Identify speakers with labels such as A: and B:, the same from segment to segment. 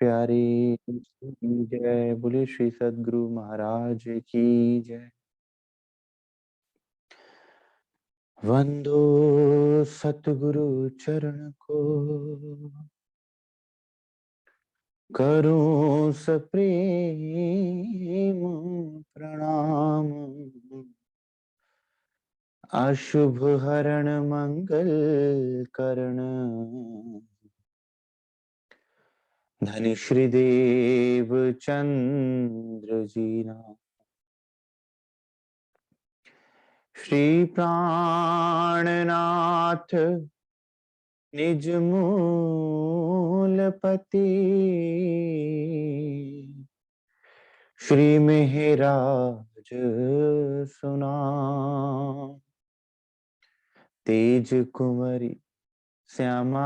A: प्यारे की जय। बोले श्री सद्गुरु महाराज की जय। वंदो सतगुरु चरण को, करूं सप्रेम प्रणाम। अशुभ हरण मंगल करण, धनी श्री देव चंद्र जी नाम। श्री प्राणनाथ निज मूलपति, श्री मेहराज सुनाम। तेज कुंवरी श्यामा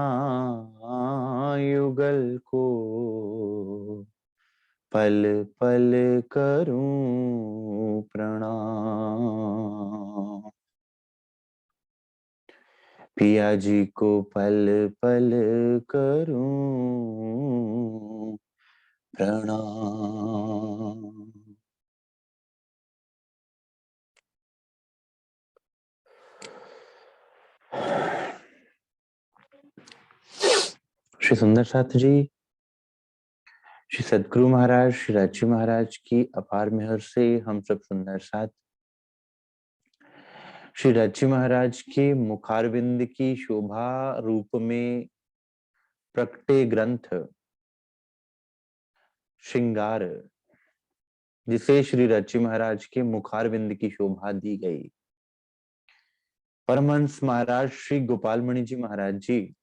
A: युगल को, पल पल करूं प्रणाम। पिया जी को पल पल करूं प्रणाम। श्री सुंदर साथ जी, श्री सद्गुरु महाराज, श्री राजी महाराज की अपार मेहर से हम सब सुंदर साथ श्री राजी महाराज के मुखारविंद की शोभा रूप में प्रकटे ग्रंथ श्रृंगार, जिसे श्री राजी महाराज के मुखारविंद की शोभा दी गई, परमहंस महाराज श्री गोपालमणि जी महाराज जी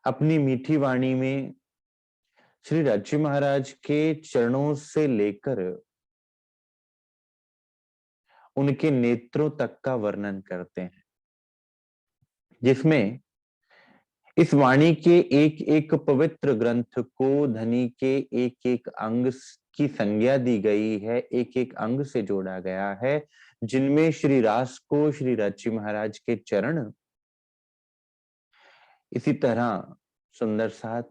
A: अपनी मीठी वाणी में श्री राजी महाराज के चरणों से लेकर उनके नेत्रों तक का वर्णन करते हैं, जिसमें इस वाणी के एक एक पवित्र ग्रंथ को धनी के एक एक अंग की संज्ञा दी गई है, एक एक अंग से जोड़ा गया है, जिनमें श्री रास को श्री राजी महाराज के चरण, इसी तरह सुंदर साथ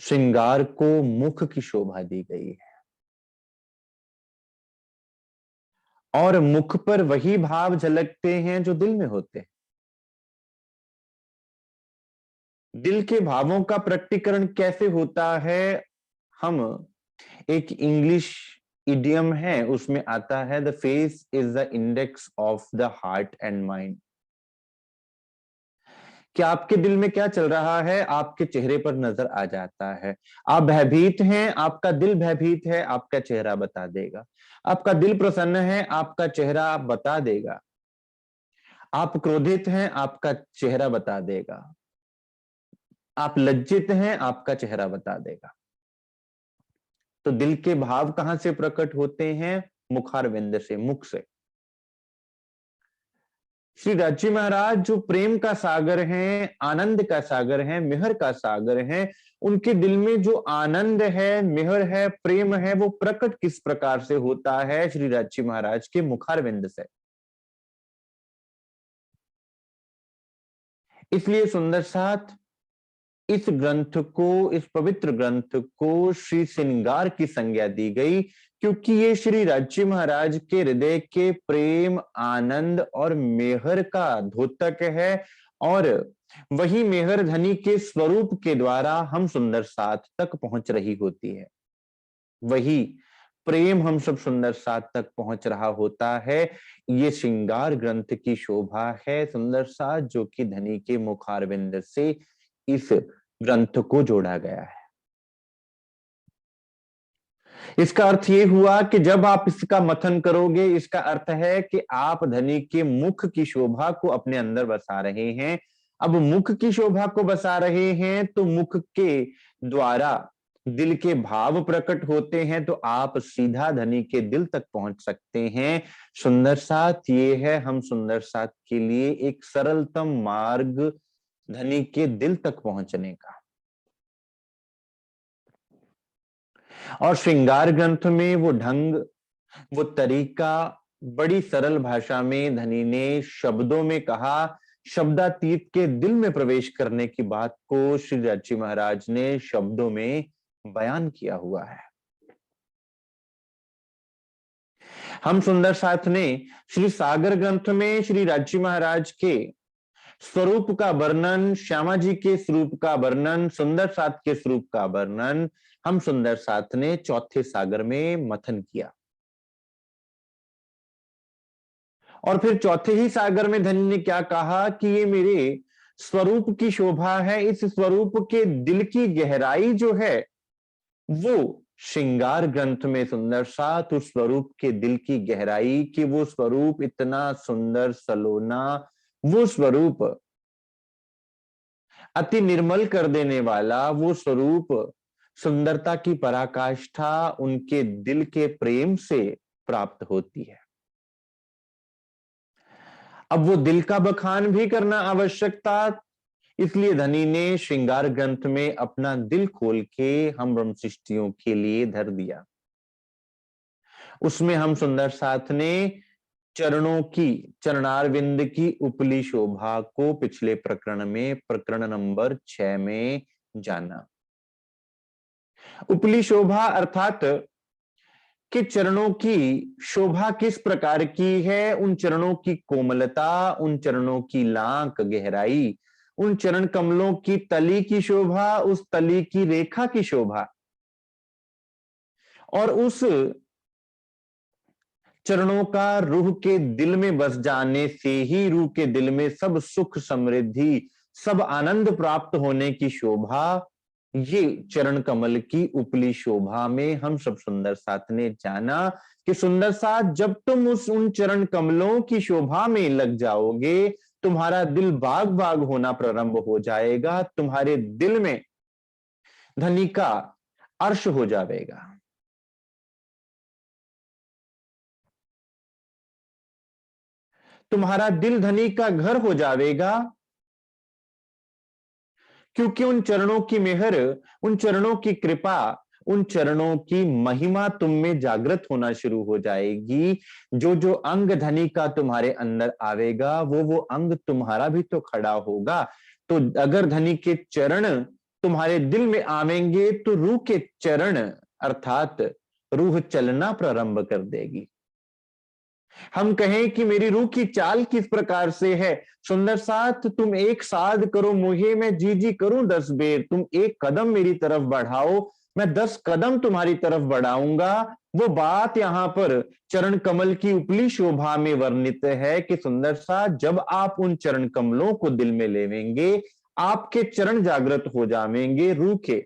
A: श्रृंगार को मुख की शोभा दी गई है, और मुख पर वही भाव झलकते हैं जो दिल में होते हैं। दिल के भावों का प्रकटीकरण कैसे होता है, हम एक इंग्लिश इडियम है उसमें आता है, the face is the index of the heart and mind. कि आपके दिल में क्या चल रहा है आपके चेहरे पर नजर आ जाता है। आप भयभीत हैं, आपका दिल भयभीत है, आपका चेहरा बता देगा। आपका दिल प्रसन्न है, आपका चेहरा बता देगा। आप क्रोधित हैं, आपका चेहरा बता देगा। आप लज्जित हैं, आपका चेहरा बता देगा। तो दिल के भाव कहां से प्रकट होते हैं? मुखारविंद से, मुख से। श्री राजी महाराज जो प्रेम का सागर हैं, आनंद का सागर हैं, मेहर का सागर हैं, उनके दिल में जो आनंद है, मेहर है, प्रेम है, वो प्रकट किस प्रकार से होता है? श्री राजी महाराज के मुखारविंद से। इसलिए सुंदर साथ इस ग्रंथ को, इस पवित्र ग्रंथ को श्री श्रृंगार की संज्ञा दी गई, क्योंकि ये श्री राजी महाराज के हृदय के प्रेम, आनंद और मेहर का द्योतक है, और वही मेहर धनी के स्वरूप के द्वारा हम सुंदर साथ तक पहुंच रही होती है। वही प्रेम हम सब सुंदर साथ तक पहुंच रहा होता है। ये श्रृंगार ग्रंथ की शोभा है सुंदर साथ, जो कि धनी के मुखारविंद से इस ग्रंथ को जोड़ा गया है। इसका अर्थ ये हुआ कि जब आप इसका मथन करोगे, इसका अर्थ है कि आप धनी के मुख की शोभा को अपने अंदर बसा रहे हैं। अब मुख की शोभा को बसा रहे हैं तो मुख के द्वारा दिल के भाव प्रकट होते हैं, तो आप सीधा धनी के दिल तक पहुंच सकते हैं। सुंदर साथ ये है हम सुंदर साथ के लिए एक सरलतम मार्ग धनी के दिल तक पहुंचने का। और श्रृंगार ग्रंथ में वो ढंग, वो तरीका बड़ी सरल भाषा में धनी ने शब्दों में कहा, शब्दातीत के दिल में प्रवेश करने की बात को श्री राजी महाराज ने शब्दों में बयान किया हुआ है। हम सुंदर साथ ने श्री सागर ग्रंथ में श्री राजी महाराज के स्वरूप का वर्णन, श्यामा जी के स्वरूप का वर्णन, सुंदर साथ के स्वरूप का वर्णन हम सुंदर साथ ने चौथे सागर में मथन किया। और फिर चौथे ही सागर में धनी ने क्या कहा कि ये मेरे स्वरूप की शोभा है, इस स्वरूप के दिल की गहराई जो है वो श्रृंगार ग्रंथ में सुंदर साथ उस स्वरूप के दिल की गहराई कि वो स्वरूप इतना सुंदर सलोना, वो स्वरूप अति निर्मल कर देने वाला, वो स्वरूप सुंदरता की पराकाष्ठा उनके दिल के प्रेम से प्राप्त होती है। अब वो दिल का बखान भी करना आवश्यक था, इसलिए धनी ने श्रृंगार ग्रंथ में अपना दिल खोल के हम ब्रह्म सृष्टियों के लिए धर दिया। उसमें हम सुंदर साथ ने चरणों की, चरणारविंद की उपली शोभा को पिछले प्रकरण में, प्रकरण नंबर 6 में जाना। उपली शोभा अर्थात कि चरणों की शोभा किस प्रकार की है, उन चरणों की कोमलता, उन चरणों की लांक गहराई, उन चरण कमलों की तली की शोभा, उस तली की रेखा की शोभा, और उस चरणों का रूह के दिल में बस जाने से ही रूह के दिल में सब सुख समृद्धि, सब आनंद प्राप्त होने की शोभा, ये चरण कमल की उपली शोभा में हम सब सुंदर साथ ने जाना कि सुंदर साथ जब तुम उन चरण कमलों की शोभा में लग जाओगे, तुम्हारा दिल बाग बाग होना प्रारंभ हो जाएगा, तुम्हारे दिल में धनी का अर्श हो जाएगा। तुम्हारा दिल धनी का घर हो जाएगा, क्योंकि उन चरणों की मेहर, उन चरणों की कृपा, उन चरणों की महिमा तुम में जागृत होना शुरू हो जाएगी। जो जो अंग धनी का तुम्हारे अंदर आवेगा वो अंग तुम्हारा भी तो खड़ा होगा। तो अगर धनी के चरण तुम्हारे दिल में आवेंगे तो रूह के चरण अर्थात रूह चलना प्रारंभ कर देगी। हम कहें कि मेरी रूह की चाल किस प्रकार से है, सुंदर साथ तुम एक साध करो मुहे, मैं जी जी करूं 10 बेर, तुम एक कदम मेरी तरफ बढ़ाओ, मैं 10 कदम तुम्हारी तरफ बढ़ाऊंगा। वो बात यहां पर चरण कमल की उपली शोभा में वर्णित है कि सुंदर साथ जब आप उन चरण कमलों को दिल में लेवेंगे, आपके चरण जागृत हो जाएंगे रूह के,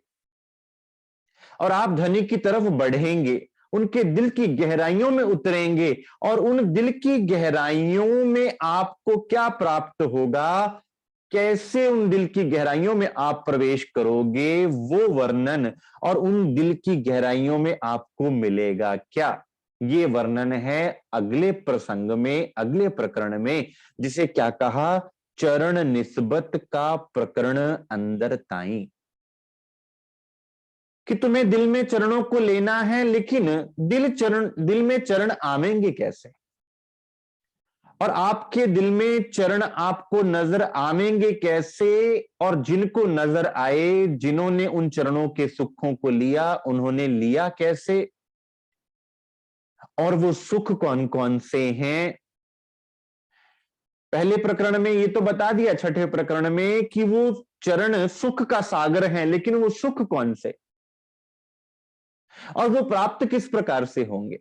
A: और आप धनी की तरफ बढ़ेंगे, उनके दिल की गहराइयों में उतरेंगे, और उन दिल की गहराइयों में आपको क्या प्राप्त होगा, कैसे उन दिल की गहराइयों में आप प्रवेश करोगे, वो वर्णन, और उन दिल की गहराइयों में आपको मिलेगा क्या, ये वर्णन है अगले प्रसंग में, अगले प्रकरण में, जिसे क्या कहा, चरण निस्बत का प्रकरण अंदर ताई, कि तुम्हें दिल में चरणों को लेना है, लेकिन दिल में चरण आवेंगे कैसे, और आपके दिल में चरण आपको नजर आवेंगे कैसे, और जिनको नजर आए, जिन्होंने उन चरणों के सुखों को लिया, उन्होंने लिया कैसे, और वो सुख कौन कौन से हैं। पहले प्रकरण में ये तो बता दिया, छठे प्रकरण में, कि वो चरण सुख का सागर है, लेकिन वो सुख कौन से और वो प्राप्त किस प्रकार से होंगे।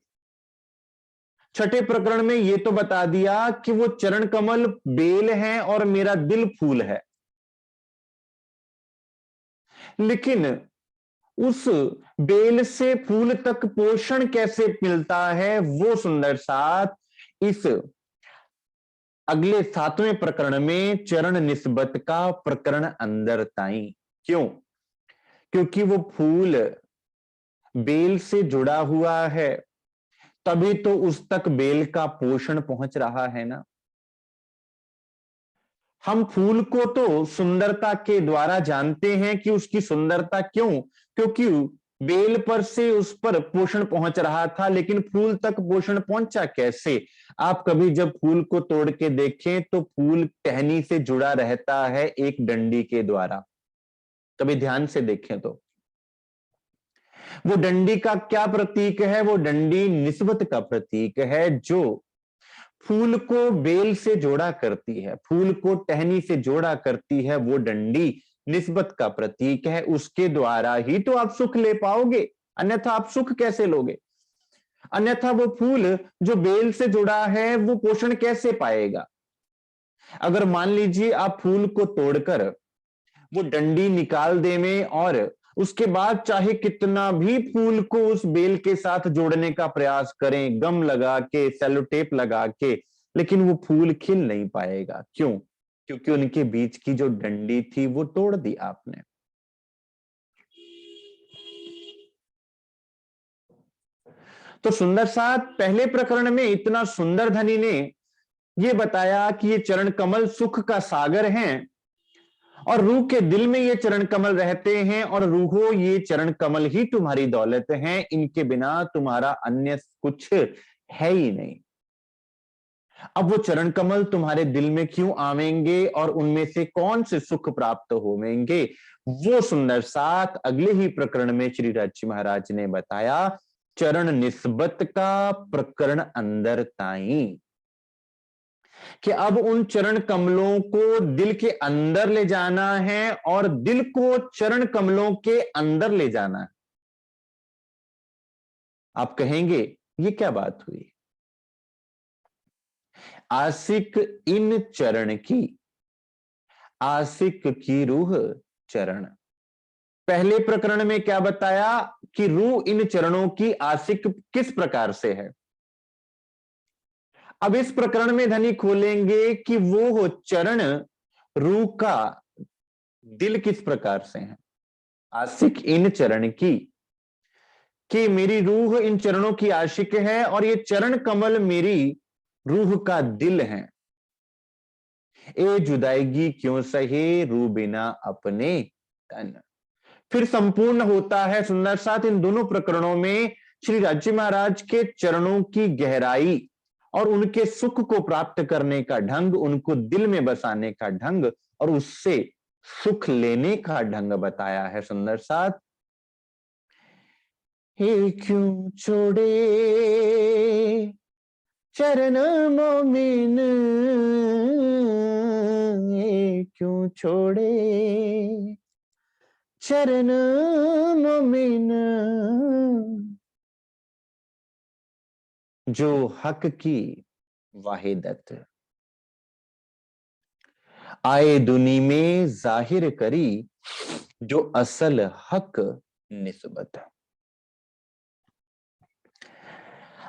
A: छठे प्रकरण में ये तो बता दिया कि वो चरण कमल बेल है और मेरा दिल फूल है, लेकिन उस बेल से फूल तक पोषण कैसे मिलता है, वो सुंदर साथ इस अगले 7वें प्रकरण में चरण निस्बत का प्रकरण अंदर ताई। क्यों? क्योंकि वो फूल बेल से जुड़ा हुआ है, तभी तो उस तक बेल का पोषण पहुंच रहा है ना। हम फूल को तो सुंदरता के द्वारा जानते हैं कि उसकी सुंदरता क्यों, क्योंकि बेल पर से उस पर पोषण पहुंच रहा था, लेकिन फूल तक पोषण पहुंचा कैसे? आप कभी जब फूल को तोड़ के देखें तो फूल टहनी से जुड़ा रहता है एक डंडी के द्वारा। कभी ध्यान से देखें तो वो डंडी का क्या प्रतीक है? वो डंडी निस्बत का प्रतीक है, जो फूल को बेल से जोड़ा करती है, फूल को टहनी से जोड़ा करती है। वो डंडी निस्बत का प्रतीक है, उसके द्वारा ही तो आप सुख ले पाओगे, अन्यथा आप सुख कैसे लोगे? अन्यथा वो फूल जो बेल से जुड़ा है वो पोषण कैसे पाएगा? अगर मान लीजिए आप फूल को तोड़कर वो डंडी निकाल देवें और उसके बाद चाहे कितना भी फूल को उस बेल के साथ जोड़ने का प्रयास करें, गम लगा के, सेलो टेप लगा के, लेकिन वो फूल खिल नहीं पाएगा। क्यों? क्योंकि उनके बीच की जो डंडी थी वो तोड़ दी आपने। तो सुंदर साथ पहले प्रकरण में इतना सुंदर धनी ने ये बताया कि ये चरण कमल सुख का सागर हैं और रूह के दिल में ये चरण कमल रहते हैं, और रूहो ये चरण कमल ही तुम्हारी दौलत हैं, इनके बिना तुम्हारा अन्य कुछ है ही नहीं। अब वो चरण कमल तुम्हारे दिल में क्यों आवेंगे और उनमें से कौन से सुख प्राप्त होवेंगे, वो सुंदर साथ अगले ही प्रकरण में श्री राजी महाराज ने बताया। चरण निस्बत का प्रकरण अंदर ताई, कि अब उन चरण कमलों को दिल के अंदर ले जाना है और दिल को चरण कमलों के अंदर ले जाना है। आप कहेंगे ये क्या बात हुई? आशिक इन चरण की, आशिक की रूह चरण। पहले प्रकरण में क्या बताया कि रूह इन चरणों की आशिक किस प्रकार से है। अब इस प्रकरण में धनी खोलेंगे कि वो हो चरण रूह का दिल किस प्रकार से है। आशिक इन चरण की, कि मेरी रूह इन चरणों की आशिक है और ये चरण कमल मेरी रूह का दिल है। ए जुदाईगी क्यों सहे रूह बिना अपने तन। फिर संपूर्ण होता है सुंदर साथ इन दोनों प्रकरणों में श्री राजी महाराज के चरणों की गहराई और उनके सुख को प्राप्त करने का ढंग, उनको दिल में बसाने का ढंग और उससे सुख लेने का ढंग बताया है सुंदर साथ। हे क्यों छोड़े चरण मोमिन, हे क्यों छोड़े चरण मोमिन, जो हक की वाहिदत आए दुनी में जाहिर करी, जो असल हक निस्बत।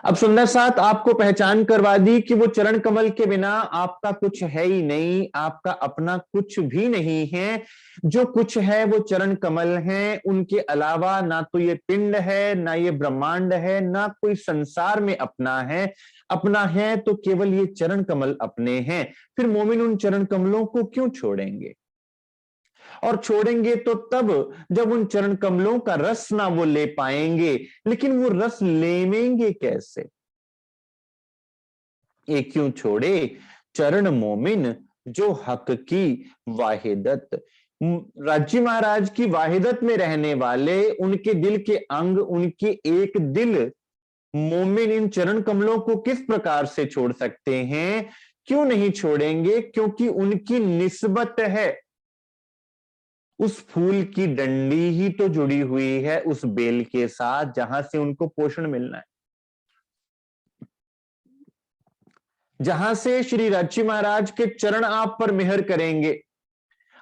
A: अब सुंदर साथ आपको पहचान करवा दी कि वो चरण कमल के बिना आपका कुछ है ही नहीं, आपका अपना कुछ भी नहीं है। जो कुछ है वो चरण कमल हैं, उनके अलावा ना तो ये पिंड है, ना ये ब्रह्मांड है, ना कोई संसार में अपना है। अपना है तो केवल ये चरण कमल अपने हैं। फिर मोमिन उन चरण कमलों को क्यों छोड़ेंगे? और छोड़ेंगे तो तब जब उन चरण कमलों का रस ना वो ले पाएंगे। लेकिन वो रस लेवेंगे कैसे? ये क्यों छोड़े चरण मोमिन, जो हक की वाहिदत। राजी महाराज की वाहिदत में रहने वाले, उनके दिल के अंग, उनके एक दिल मोमिन इन चरण कमलों को किस प्रकार से छोड़ सकते हैं? क्यों नहीं छोड़ेंगे? क्योंकि उनकी निस्बत है, उस फूल की डंडी ही तो जुड़ी हुई है उस बेल के साथ जहां से उनको पोषण मिलना है, जहां से श्री राजी महाराज के चरण आप पर मेहर करेंगे,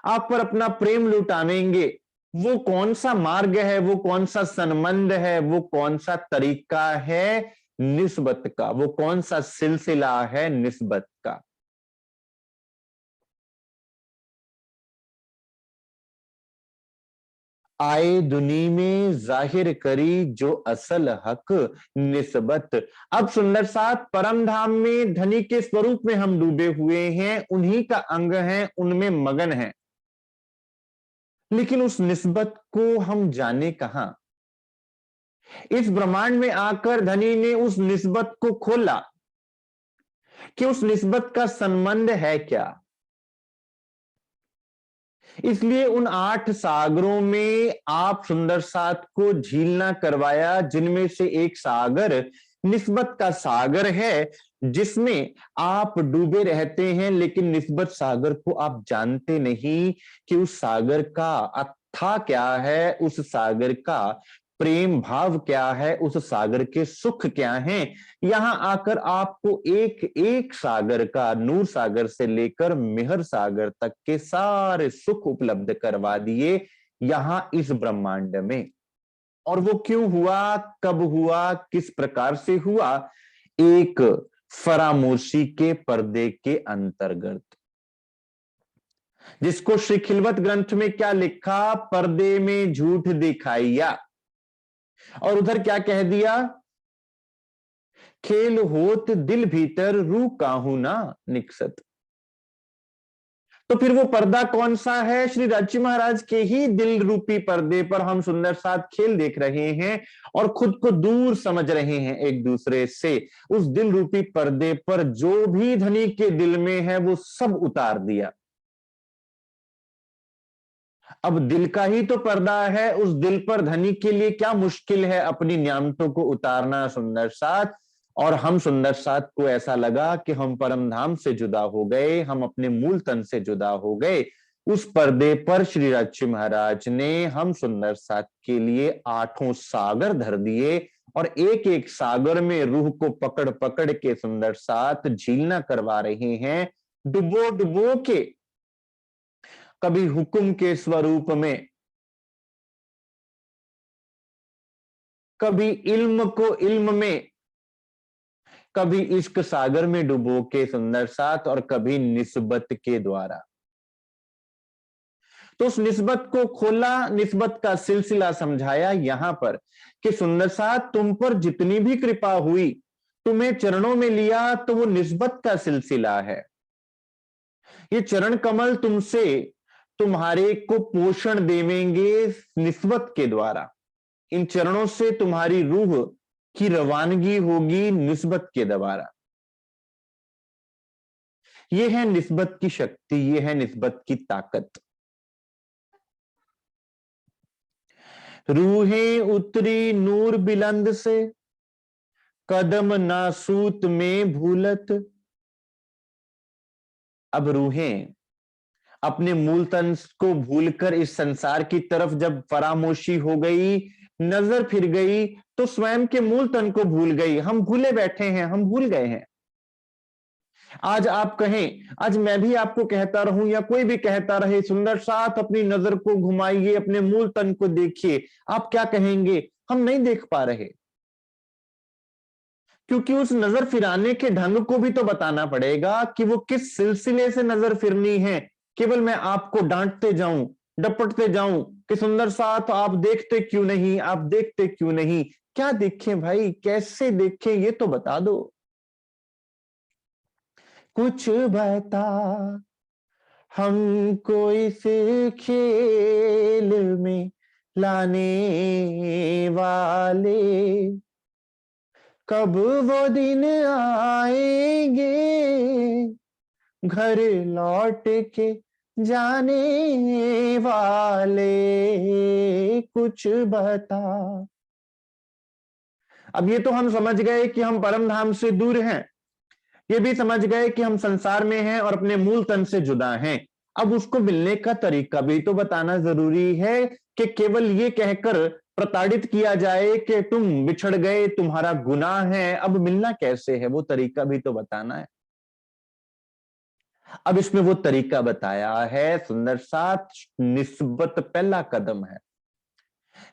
A: आप पर अपना प्रेम लुटावेंगे। वो कौन सा मार्ग है, वो कौन सा संबंध है, वो कौन सा तरीका है निस्बत का, वो कौन सा सिलसिला है निस्बत का। आए दुनी में जाहिर करी, जो असल हक निस्बत। अब सुंदर साथ परम धाम में धनी के स्वरूप में हम डूबे हुए हैं, उन्हीं का अंग है, उनमें मगन है, लेकिन उस निस्बत को हम जाने कहां? इस ब्रह्मांड में आकर धनी ने उस निस्बत को खोला कि उस निस्बत का संबंध है क्या। इसलिए उन 8 सागरों में आप सुंदर साथ को झीलना करवाया, जिनमें से एक सागर निस्बत का सागर है, जिसमें आप डूबे रहते हैं, लेकिन निस्बत सागर को आप जानते नहीं कि उस सागर का अथाह क्या है, उस सागर का प्रेम भाव क्या है, उस सागर के सुख क्या हैं। यहां आकर आपको एक एक सागर का, नूर सागर से लेकर मिहर सागर तक के सारे सुख उपलब्ध करवा दिए यहां इस ब्रह्मांड में। और वो क्यों हुआ, कब हुआ, किस प्रकार से हुआ? एक फरामोशी के पर्दे के अंतर्गत, जिसको श्री खिलवत ग्रंथ में क्या लिखा, पर्दे में झूठ दिखाइया, और उधर क्या कह दिया, खेल होत दिल भीतर रू काहू ना निकसत। तो फिर वो पर्दा कौन सा है? श्री राज्य महाराज के ही दिल रूपी पर्दे पर हम सुंदर साथ खेल देख रहे हैं और खुद को दूर समझ रहे हैं एक दूसरे से। उस दिल रूपी पर्दे पर जो भी धनी के दिल में है वो सब उतार दिया। अब दिल का ही तो पर्दा है, उस दिल पर धनी के लिए क्या मुश्किल है अपनी न्यामतों को उतारना सुंदर साथ। और हम सुंदर साथ को ऐसा लगा कि हम परम धाम से जुदा हो गए, हम अपने मूल तन से जुदा हो गए। उस पर्दे पर श्री राज्य महाराज ने हम सुंदर साथ के लिए 8 सागर धर दिए और एक एक सागर में रूह को पकड़ पकड़ के सुंदर साथ झीलना करवा रहे हैं, डुबो डुबो के, कभी हुक्म के स्वरूप में, कभी इल्म को इल्म में, कभी इश्क सागर में डुबो के सुंदर साथ, और कभी निस्बत के द्वारा। तो उस निस्बत को खोला, निस्बत का सिलसिला समझाया यहां पर कि सुंदर साथ तुम पर जितनी भी कृपा हुई, तुम्हें चरणों में लिया तो वो निस्बत का सिलसिला है। ये चरण कमल तुमसे तुम्हारे को पोषण देवेंगे निस्बत के द्वारा। इन चरणों से तुम्हारी रूह की रवानगी होगी निस्बत के द्वारा। यह है निस्बत की शक्ति, यह है निस्बत की ताकत। रूहें उतरी नूर बिलंद से, कदम नासूत में भूलत। अब रूहें अपने मूल तन को भूलकर इस संसार की तरफ जब फरामोशी हो गई, नजर फिर गई, तो स्वयं के मूल तन को भूल गई। हम भूले बैठे हैं, हम भूल गए हैं। आज आप कहें, आज मैं भी आपको कहता रहूं या कोई भी कहता रहे, सुंदर साथ अपनी नजर को घुमाइए, अपने मूल तन को देखिए, आप क्या कहेंगे? हम नहीं देख पा रहे। क्योंकि उस नजर फिराने के ढंग को भी तो बताना पड़ेगा कि वो किस सिलसिले से नजर फिरनी है। केवल मैं आपको डांटते जाऊं, डपटते जाऊं कि सुंदर साथ आप देखते क्यों नहीं, आप देखते क्यों नहीं? क्या देखें भाई, कैसे देखें, ये तो बता दो। कुछ बता हमको इस खेल में लाने वाले, कब वो दिन आएंगे घर लौट के जाने वाले, कुछ बता। अब ये तो हम समझ गए कि हम परम धाम से दूर हैं, ये भी समझ गए कि हम संसार में हैं और अपने मूल तन से जुदा हैं। अब उसको मिलने का तरीका भी तो बताना जरूरी है कि केवल ये कहकर प्रताड़ित किया जाए कि तुम बिछड़ गए, तुम्हारा गुनाह है, अब मिलना कैसे है, वो तरीका भी तो बताना है। अब इसमें वो तरीका बताया है सुंदर साथ, निस्बत पहला कदम है।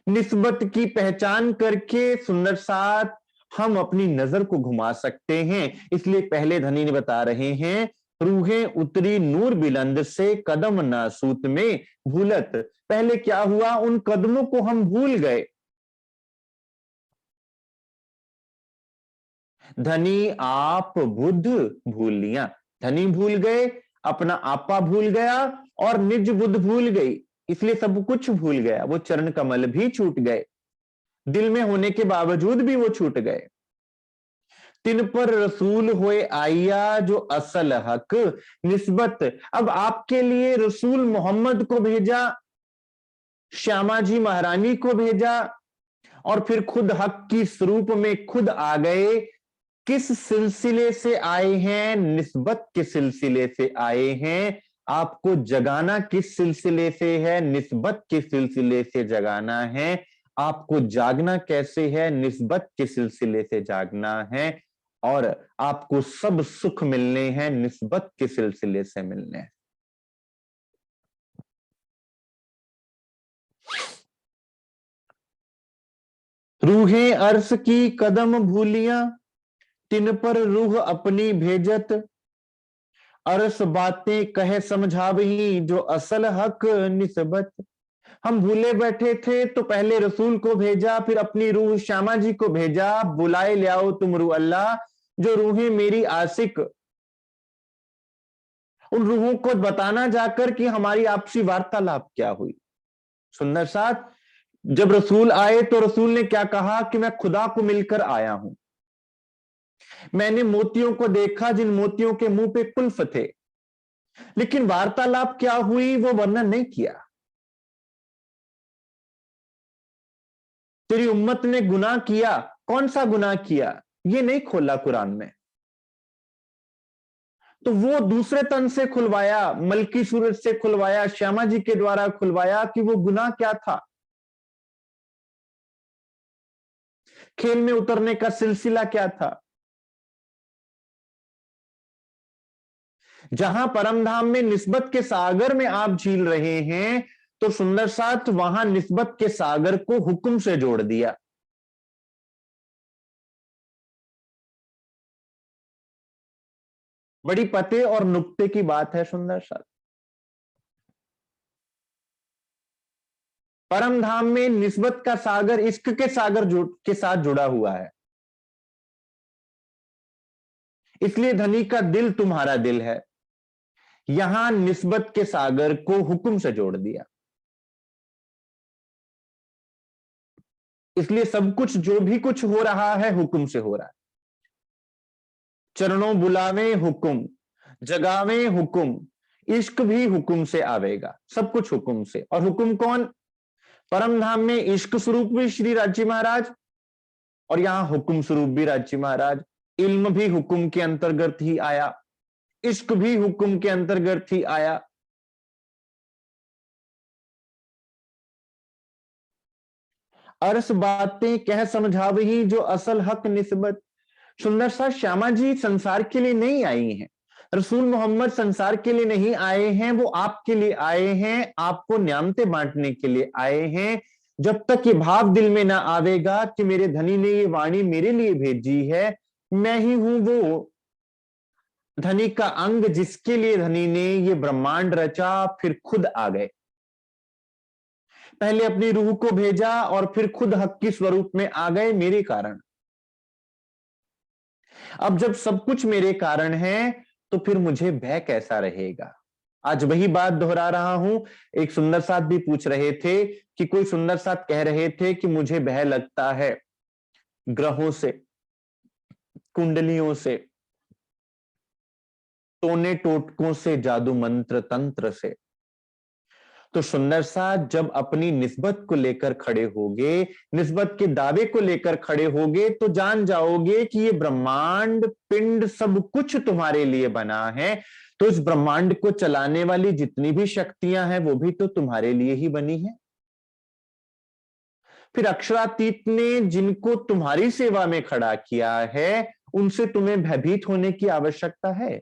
A: निस्बत की पहचान करके सुंदर साथ हम अपनी नजर को घुमा सकते हैं। इसलिए पहले धनी ने बता रहे हैं, रूहें उतरी नूर बिलंद से, कदम नासूत में भूलत। पहले क्या हुआ, उन कदमों को हम भूल गए। धनी आप बुद्ध भूल लिया, धनी भूल गए, अपना आपा भूल गया और निज बुद्ध भूल गई, इसलिए सब कुछ भूल गया, वो चरण कमल भी छूट गए। दिल में होने के बावजूद भी वो छूट गए। तिन पर रसूल होए आइया जो असल हक निस्बत। अब आपके लिए रसूल मोहम्मद को भेजा, श्यामा जी महारानी को भेजा, और फिर खुद हक की स्वरूप में खुद आ गए। किस सिलसिले से आए हैं? निस्बत के सिलसिले से आए हैं। आपको जगाना किस सिलसिले से है? निस्बत के सिलसिले से जगाना है। आपको जागना कैसे है? निस्बत के सिलसिले से जागना है। और आपको सब सुख मिलने हैं, निस्बत के सिलसिले से मिलने हैं। रूहें अर्श की कदम भूलियां, तिन पर रूह अपनी भेजत। अरस बातें कहे समझावही जो असल हक निस्बत। हम भूले बैठे थे तो पहले रसूल को भेजा, फिर अपनी रूह श्यामा जी को भेजा। बुलाए ले आओ तुम रूह अल्लाह, जो रूहें मेरी आशिक। उन रूहों को बताना जाकर कि हमारी आपसी वार्तालाप क्या हुई। सुंदर साथ, जब रसूल आए तो रसूल ने क्या कहा कि मैं खुदा को मिलकर आया हूं। मैंने मोतियों को देखा जिन मोतियों के मुंह पे कुल्फ थे, लेकिन वार्तालाप क्या हुई वो वर्णन नहीं किया। तेरी उम्मत ने गुनाह किया, कौन सा गुनाह किया ये नहीं खोला कुरान में। तो वो दूसरे तन से खुलवाया, मलकी सूरज से खुलवाया, श्यामा जी के द्वारा खुलवाया कि वो गुनाह क्या था, खेल में उतरने का सिलसिला क्या था। जहां परमधाम में निस्बत के सागर में आप झील रहे हैं, तो सुंदर साथ वहां निस्बत के सागर को हुक्म से जोड़ दिया। बड़ी पते और नुक्ते की बात है सुंदर साथ। परम धाम में निस्बत का सागर इश्क के सागर के साथ जुड़ा हुआ है। इसलिए धनी का दिल तुम्हारा दिल है। यहां निस्बत के सागर को हुक्म से जोड़ दिया। इसलिए सब कुछ जो भी कुछ हो रहा है हुक्म से हो रहा है। चरणों बुलावे हुक्म, जगावे हुक्म, इश्क भी हुक्म से आवेगा। सब कुछ हुक्म से। और हुक्म कौन? परम धाम में इश्क स्वरूप भी श्री राज्य महाराज, और यहां हुक्म स्वरूप भी राज्य महाराज। इल्म भी हुक्म के अंतर्गत ही आया, इश्क भी हुक्म के अंतर्गत ही आया। अरस बातें कह समझावही जो असल हक निस्बत। सुंदर सा श्यामा जी संसार के लिए नहीं आई हैं, रसूल मोहम्मद संसार के लिए नहीं आए हैं, वो आपके लिए आए हैं, आपको न्यामतें बांटने के लिए आए हैं। जब तक ये भाव दिल में ना आवेगा कि मेरे धनी ने ये वाणी मेरे लिए भेजी है, मैं ही हूं वो धनी का अंग जिसके लिए धनी ने ये ब्रह्मांड रचा, फिर खुद आ गए। पहले अपनी रूह को भेजा और फिर खुद हक की स्वरूप में आ गए मेरे कारण। अब जब सब कुछ मेरे कारण है तो फिर मुझे भय कैसा रहेगा? आज वही बात दोहरा रहा हूं। एक सुंदर साथ भी पूछ रहे थे कि कोई सुंदर साथ कह रहे थे कि मुझे भय लगता है ग्रहों से, कुंडलियों से, टोने टोटकों से, जादू मंत्र तंत्र से। तो सुंदर सा जब अपनी निस्बत को लेकर खड़े होगे, निस्बत के दावे को लेकर खड़े होगे, तो जान जाओगे कि ये ब्रह्मांड पिंड सब कुछ तुम्हारे लिए बना है। तो इस ब्रह्मांड को चलाने वाली जितनी भी शक्तियां हैं वो भी तो तुम्हारे लिए ही बनी है। फिर अक्षरातीत ने जिनको तुम्हारी सेवा में खड़ा किया है, उनसे तुम्हें भयभीत होने की आवश्यकता है?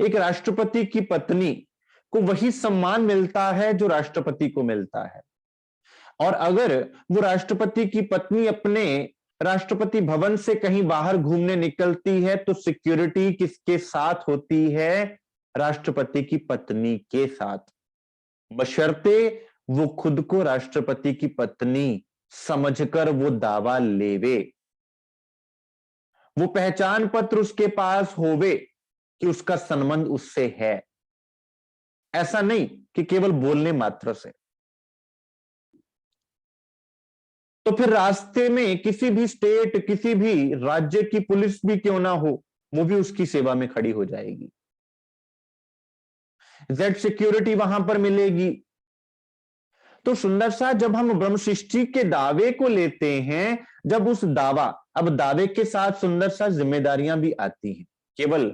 A: एक राष्ट्रपति की पत्नी को वही सम्मान मिलता है जो राष्ट्रपति को मिलता है। और अगर वो राष्ट्रपति की पत्नी अपने राष्ट्रपति भवन से कहीं बाहर घूमने निकलती है तो सिक्योरिटी किसके साथ होती है? राष्ट्रपति की पत्नी के साथ, बशर्ते वो खुद को राष्ट्रपति की पत्नी समझकर वो दावा लेवे, वो पहचान पत्र उसके पास होवे कि उसका संबंध उससे है। ऐसा नहीं कि केवल बोलने मात्र से। तो फिर रास्ते में किसी भी स्टेट, किसी भी राज्य की पुलिस भी क्यों ना हो, वो भी उसकी सेवा में खड़ी हो जाएगी। जेड सिक्योरिटी वहां पर मिलेगी। तो सुंदर सा, जब हम ब्रह्म सृष्टि के दावे को लेते हैं, जब उस दावा, अब दावे के साथ सुंदर सा जिम्मेदारियां भी आती हैं। केवल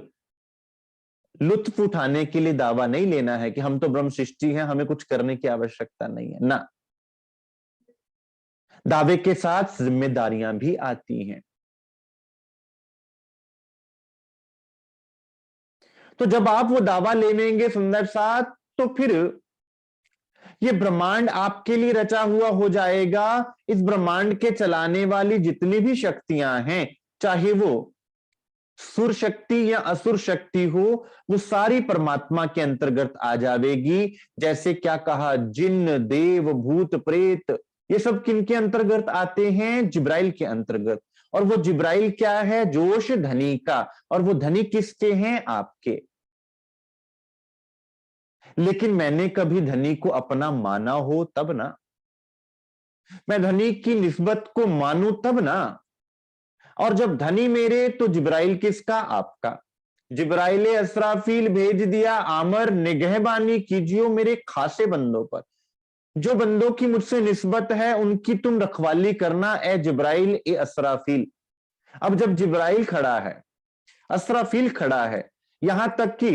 A: लुत्फ उठाने के लिए दावा नहीं लेना है कि हम तो ब्रह्म सृष्टि हैं, हमें कुछ करने की आवश्यकता नहीं है ना। दावे के साथ जिम्मेदारियां भी आती हैं। तो जब आप वो दावा ले लेंगे सुंदर सा, तो फिर ये ब्रह्मांड आपके लिए रचा हुआ हो जाएगा। इस ब्रह्मांड के चलाने वाली जितनी भी शक्तियां हैं, चाहे वो सुर शक्ति या असुर शक्ति हो, वो सारी परमात्मा के अंतर्गत आ जाएगी। जैसे क्या कहा, जिन्न, देव, भूत, प्रेत, ये सब किनके अंतर्गत आते हैं? जिब्राइल के अंतर्गत। और वो जिब्राइल क्या है? जोश धनी का। और वो धनी किसके हैं? आपके। लेकिन मैंने कभी धनी को अपना माना हो तब ना, मैं धनी की निस्बत को मानूं तब ना। और जब धनी मेरे, तो जिब्राइल किसका? आपका। जिब्राइल असराफील भेज दिया, आमर निगहबानी कीजियो मेरे खासे बंदों पर। जो बंदों की मुझसे निस्बत है, उनकी तुम रखवाली करना, ए जिब्राइल ए असराफील। अब जब जिब्राइल खड़ा है, असराफील खड़ा है, यहां तक कि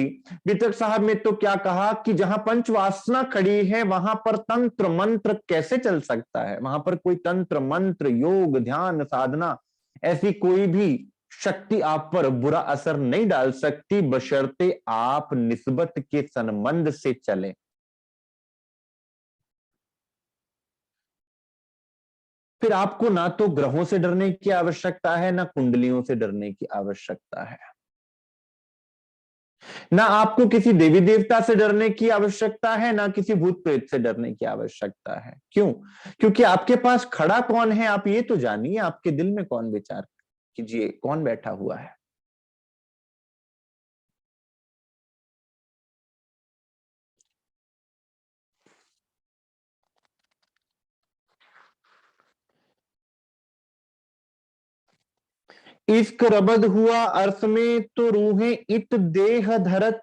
A: वितरक साहब ने तो क्या कहा कि जहां पंचवासना खड़ी है, वहां पर तंत्र मंत्र कैसे चल सकता है? वहां पर कोई तंत्र मंत्र, योग, ध्यान, साधना, ऐसी कोई भी शक्ति आप पर बुरा असर नहीं डाल सकती, बशर्ते आप निस्बत के संबंध से चलें। फिर आपको ना तो ग्रहों से डरने की आवश्यकता है, ना कुंडलियों से डरने की आवश्यकता है, ना आपको किसी देवी देवता से डरने की आवश्यकता है, ना किसी भूत प्रेत से डरने की आवश्यकता है। क्यों? क्योंकि आपके पास खड़ा कौन है, आप ये तो जानिए। आपके दिल में कौन विचार कीजिए, कौन बैठा हुआ है। इश्क रबद हुआ अर्थ में, तो रूहें इत देह धरत।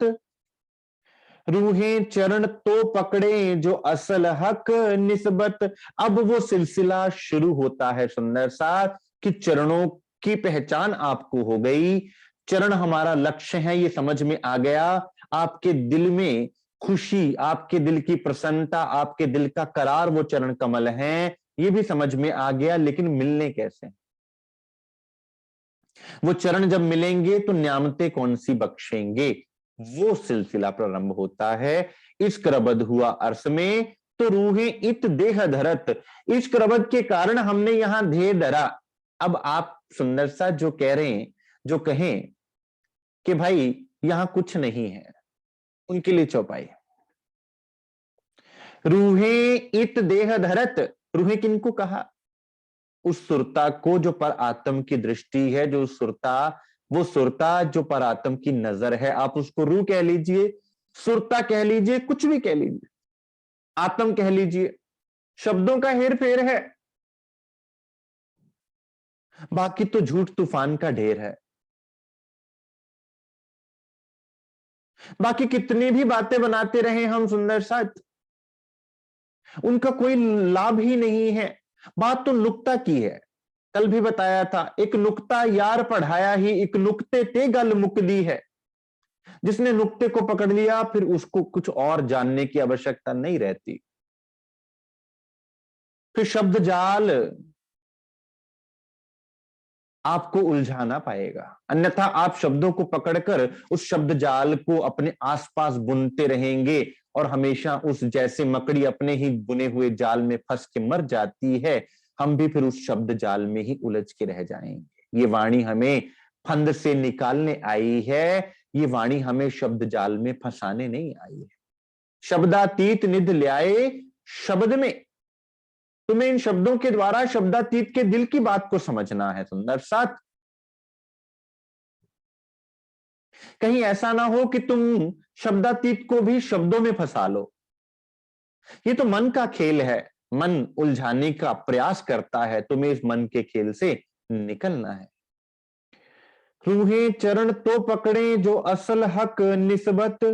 A: रूहें चरण तो पकड़े, जो असल हक निस्बत। अब वो सिलसिला शुरू होता है सुंदर सा, कि चरणों की पहचान आपको हो गई। चरण हमारा लक्ष्य है, ये समझ में आ गया। आपके दिल में खुशी, आपके दिल की प्रसन्नता, आपके दिल का करार वो चरण कमल हैं, ये भी समझ में आ गया। लेकिन मिलने कैसे? वो चरण जब मिलेंगे तो न्यामतें कौन सी बख्शेंगे? वो सिलसिला प्रारंभ होता है। इश्क रबद हुआ अर्श में, तो रूहें इत देह धरत। इश्क रबद के कारण हमने यहां देह धरा। अब आप सुंदर सा जो कह रहे हैं, जो कहें कि भाई यहां कुछ नहीं है, उनके लिए चौपाई। रूहें इत देह धरत, रूहें किनको कहा? उस सुरता को जो पर आत्म की दृष्टि है, जो सुरता, वो सुरता जो पर आत्म की नजर है। आप उसको रूह कह लीजिए, सुरता कह लीजिए, कुछ भी कह लीजिए, आत्म कह लीजिए, शब्दों का हेर फेर है। बाकी तो झूठ तूफान का ढेर है। बाकी कितनी भी बातें बनाते रहे हम सुंदर साथ, उनका कोई लाभ ही नहीं है। बात तो नुक्ता की है। कल भी बताया था, एक नुक्ता यार पढ़ाया ही, एक नुक्ते ते गल मुक दी है। जिसने नुक्ते को पकड़ लिया, फिर उसको कुछ और जानने की आवश्यकता नहीं रहती। फिर शब्द जाल आपको उलझा ना पाएगा, अन्यथा आप शब्दों को पकड़कर उस शब्द जाल को अपने आसपास बुनते रहेंगे, और हमेशा उस जैसे मकड़ी अपने ही बुने हुए जाल में फंस के मर जाती है, हम भी फिर उस शब्द जाल में ही उलझ के रह जाएंगे। ये वाणी हमें फंद से निकालने आई है, ये वाणी हमें शब्द जाल में फंसाने नहीं आई है। शब्दातीत निध ल्याए शब्द में, तुम्हें इन शब्दों के द्वारा शब्दातीत के दिल की बात को समझना है सुंदर साथ। कहीं ऐसा ना हो कि तुम शब्दातीत को भी शब्दों में फंसा लो। ये तो मन का खेल है। मन उलझाने का प्रयास करता है, तुम्हें इस मन के खेल से निकलना है। रूहें चरण तो पकड़े जो असल हक निस्बत।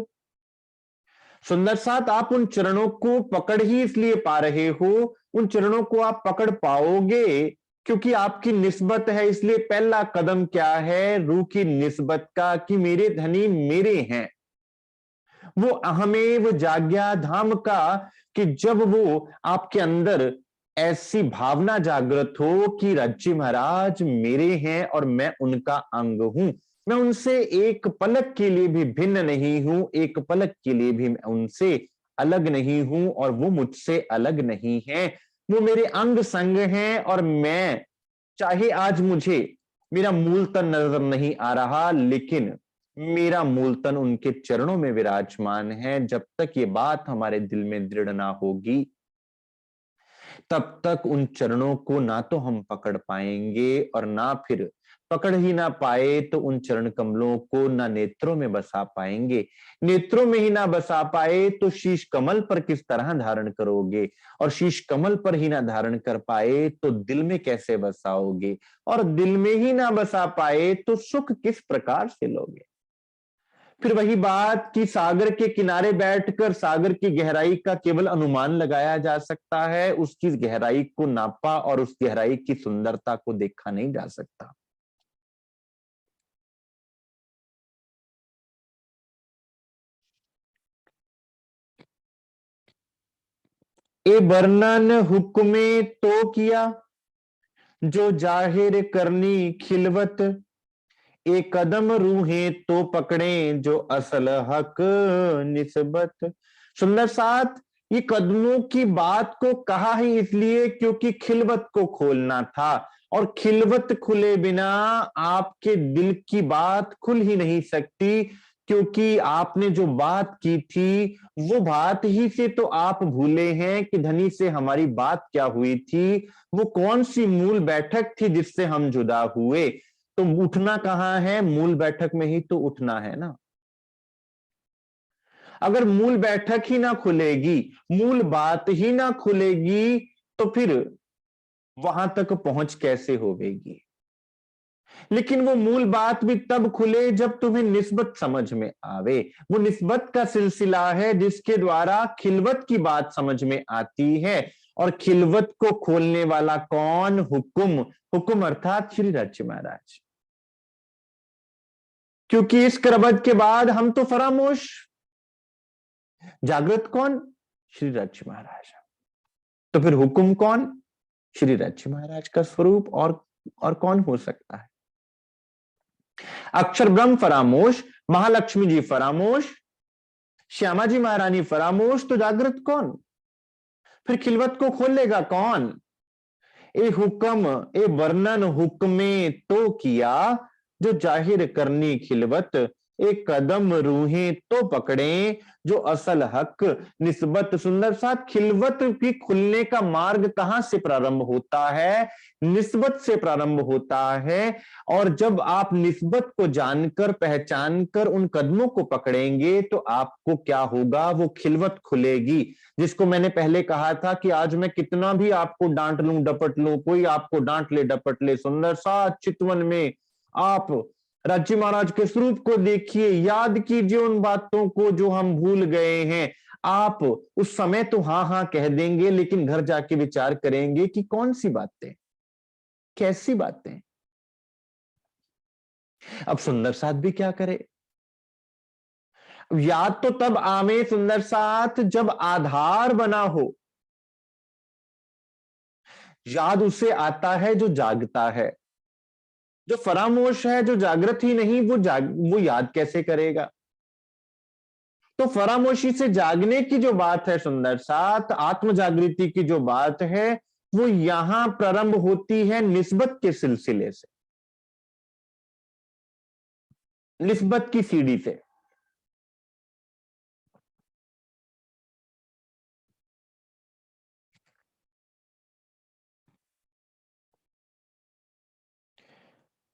A: सुंदर साथ, आप उन चरणों को पकड़ ही इसलिए पा रहे हो, उन चरणों को आप पकड़ पाओगे क्योंकि आपकी निस्बत है। इसलिए पहला कदम क्या है? रूह की निस्बत का, कि मेरे धनी मेरे हैं। वो अहमेव जाग्या धाम का, कि जब वो आपके अंदर ऐसी भावना जागृत हो कि राज्य महाराज मेरे हैं और मैं उनका अंग हूं, मैं उनसे एक पलक के लिए भी भिन्न नहीं हूं, एक पलक के लिए भी मैं उनसे अलग नहीं हूं और वो मुझसे अलग नहीं है। वो मेरे अंग संग हैं और मैं, चाहे आज मुझे मेरा मूल तन नजर नहीं आ रहा, लेकिन मेरा मूल तन उनके चरणों में विराजमान है। जब तक ये बात हमारे दिल में दृढ़ ना होगी, तब तक उन चरणों को ना तो हम पकड़ पाएंगे, और ना फिर पकड़ ही ना पाए तो उन चरण कमलों को ना नेत्रों में बसा पाएंगे। नेत्रों में ही ना बसा पाए तो शीश कमल पर किस तरह धारण करोगे, और शीश कमल पर ही ना धारण कर पाए तो दिल में कैसे बसाओगे, और दिल में ही ना बसा पाए तो सुख किस प्रकार से लोगे। फिर वही बात कि सागर के किनारे बैठकर सागर की गहराई का केवल अनुमान लगाया जा सकता है, उसकी गहराई को नापा और उस गहराई की सुंदरता को देखा नहीं जा सकता। ए वर्णन हुक्मे तो किया, जो जाहिर करनी खिलवत। एक कदम रूहें तो पकड़े, जो असल हक निस्बत। सुंदर साथ, ये कदमों की बात को कहा ही इसलिए क्योंकि खिलवत को खोलना था, और खिलवत खुले बिना आपके दिल की बात खुल ही नहीं सकती, क्योंकि आपने जो बात की थी वो बात ही से तो आप भूले हैं कि धनी से हमारी बात क्या हुई थी, वो कौन सी मूल बैठक थी जिससे हम जुदा हुए। तो उठना कहाँ है? मूल बैठक में ही तो उठना है ना। अगर मूल बैठक ही ना खुलेगी, मूल बात ही ना खुलेगी, तो फिर वहां तक पहुंच कैसे होगी। लेकिन वो मूल बात भी तब खुले जब तुम्हें निस्बत समझ में आवे। वो निस्बत का सिलसिला है जिसके द्वारा खिलवत की बात समझ में आती है, और खिलवत को खोलने वाला कौन? हुक्म। हुक्म अर्थात श्री राज्य महाराज। क्योंकि इस करबत के बाद हम तो फरामोश, जागृत कौन? श्री राज्य महाराज। तो फिर हुक्म कौन? श्री राज्य महाराज का स्वरूप, और कौन हो सकता है? अक्षर ब्रह्म फरामोश, महालक्ष्मी जी फरामोश, श्यामा जी महारानी फरामोश, तो जागृत कौन? फिर खिलवत को खोलेगा कौन? ए हुक्म, ए वर्णन हुक्मे तो किया, जो जाहिर करनी खिलवत। एक कदम रूहें तो पकड़े, जो असल हक निस्बत। सुंदर साथ, खिलवत की खुलने का मार्ग कहां से प्रारंभ होता है? निस्बत से प्रारंभ होता है। और जब आप निस्बत को जानकर पहचान कर उन कदमों को पकड़ेंगे तो आपको क्या होगा? वो खिलवत खुलेगी, जिसको मैंने पहले कहा था कि आज मैं कितना भी आपको डांट लूं डपट लूं, कोई आपको डांट ले डपट ले, सुंदर सा चितवन में आप राज्य महाराज के स्वरूप को देखिए, याद कीजिए उन बातों को जो हम भूल गए हैं। आप उस समय तो हाँ हाँ कह देंगे, लेकिन घर जाके विचार करेंगे कि कौन सी बातें, कैसी बातें। अब सुंदर साथ भी क्या करे? याद तो तब आवे सुंदर साथ जब आधार बना हो। याद उसे आता है जो जागता है। जो फरामोश है, जो जागृत ही नहीं, वो याद कैसे करेगा? तो फरामोशी से जागने की जो बात है सुंदर साथ, आत्म जागृति की जो बात है, वो यहां प्रारंभ होती है निस्बत के सिलसिले से, निस्बत की सीढ़ी से।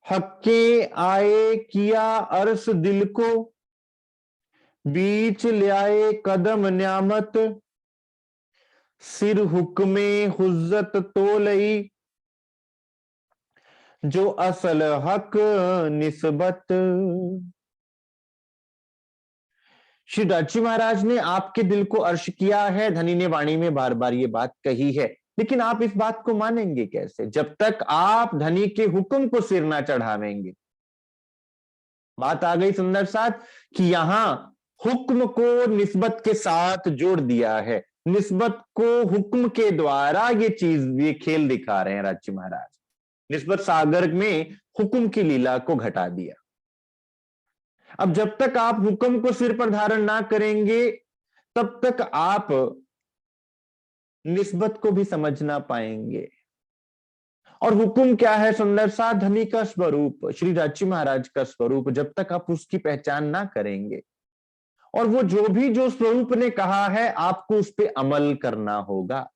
A: हक्के आए किया अरस दिल को, बीच ले आए कदम न्यामत। सिर हुक्मे हुज्जत तोलई, जो असल हक निस्बत। श्री राजी महाराज ने आपके दिल को अर्श किया है, धनी ने वाणी में बार बार ये बात कही है, लेकिन आप इस बात को मानेंगे कैसे जब तक आप धनी के हुक्म को सिर ना चढ़ावेंगे। बात आ गई सुंदर साथ कि यहां हुक्म को निस्बत के साथ जोड़ दिया है, निस्बत को हुक्म के द्वारा ये चीज, ये खेल दिखा रहे हैं राजी महाराज। निस्बत सागर में हुक्म की लीला को घटा दिया। अब जब तक आप हुक्म को सिर पर धारण ना करेंगे तब तक आप निस्बत को भी समझ ना पाएंगे। और हुक्म क्या है सुंदर सा? धनी का स्वरूप, श्री राजी महाराज का स्वरूप। जब तक आप उसकी पहचान ना करेंगे और वो जो स्वरूप ने कहा है आपको उस पर अमल करना होगा।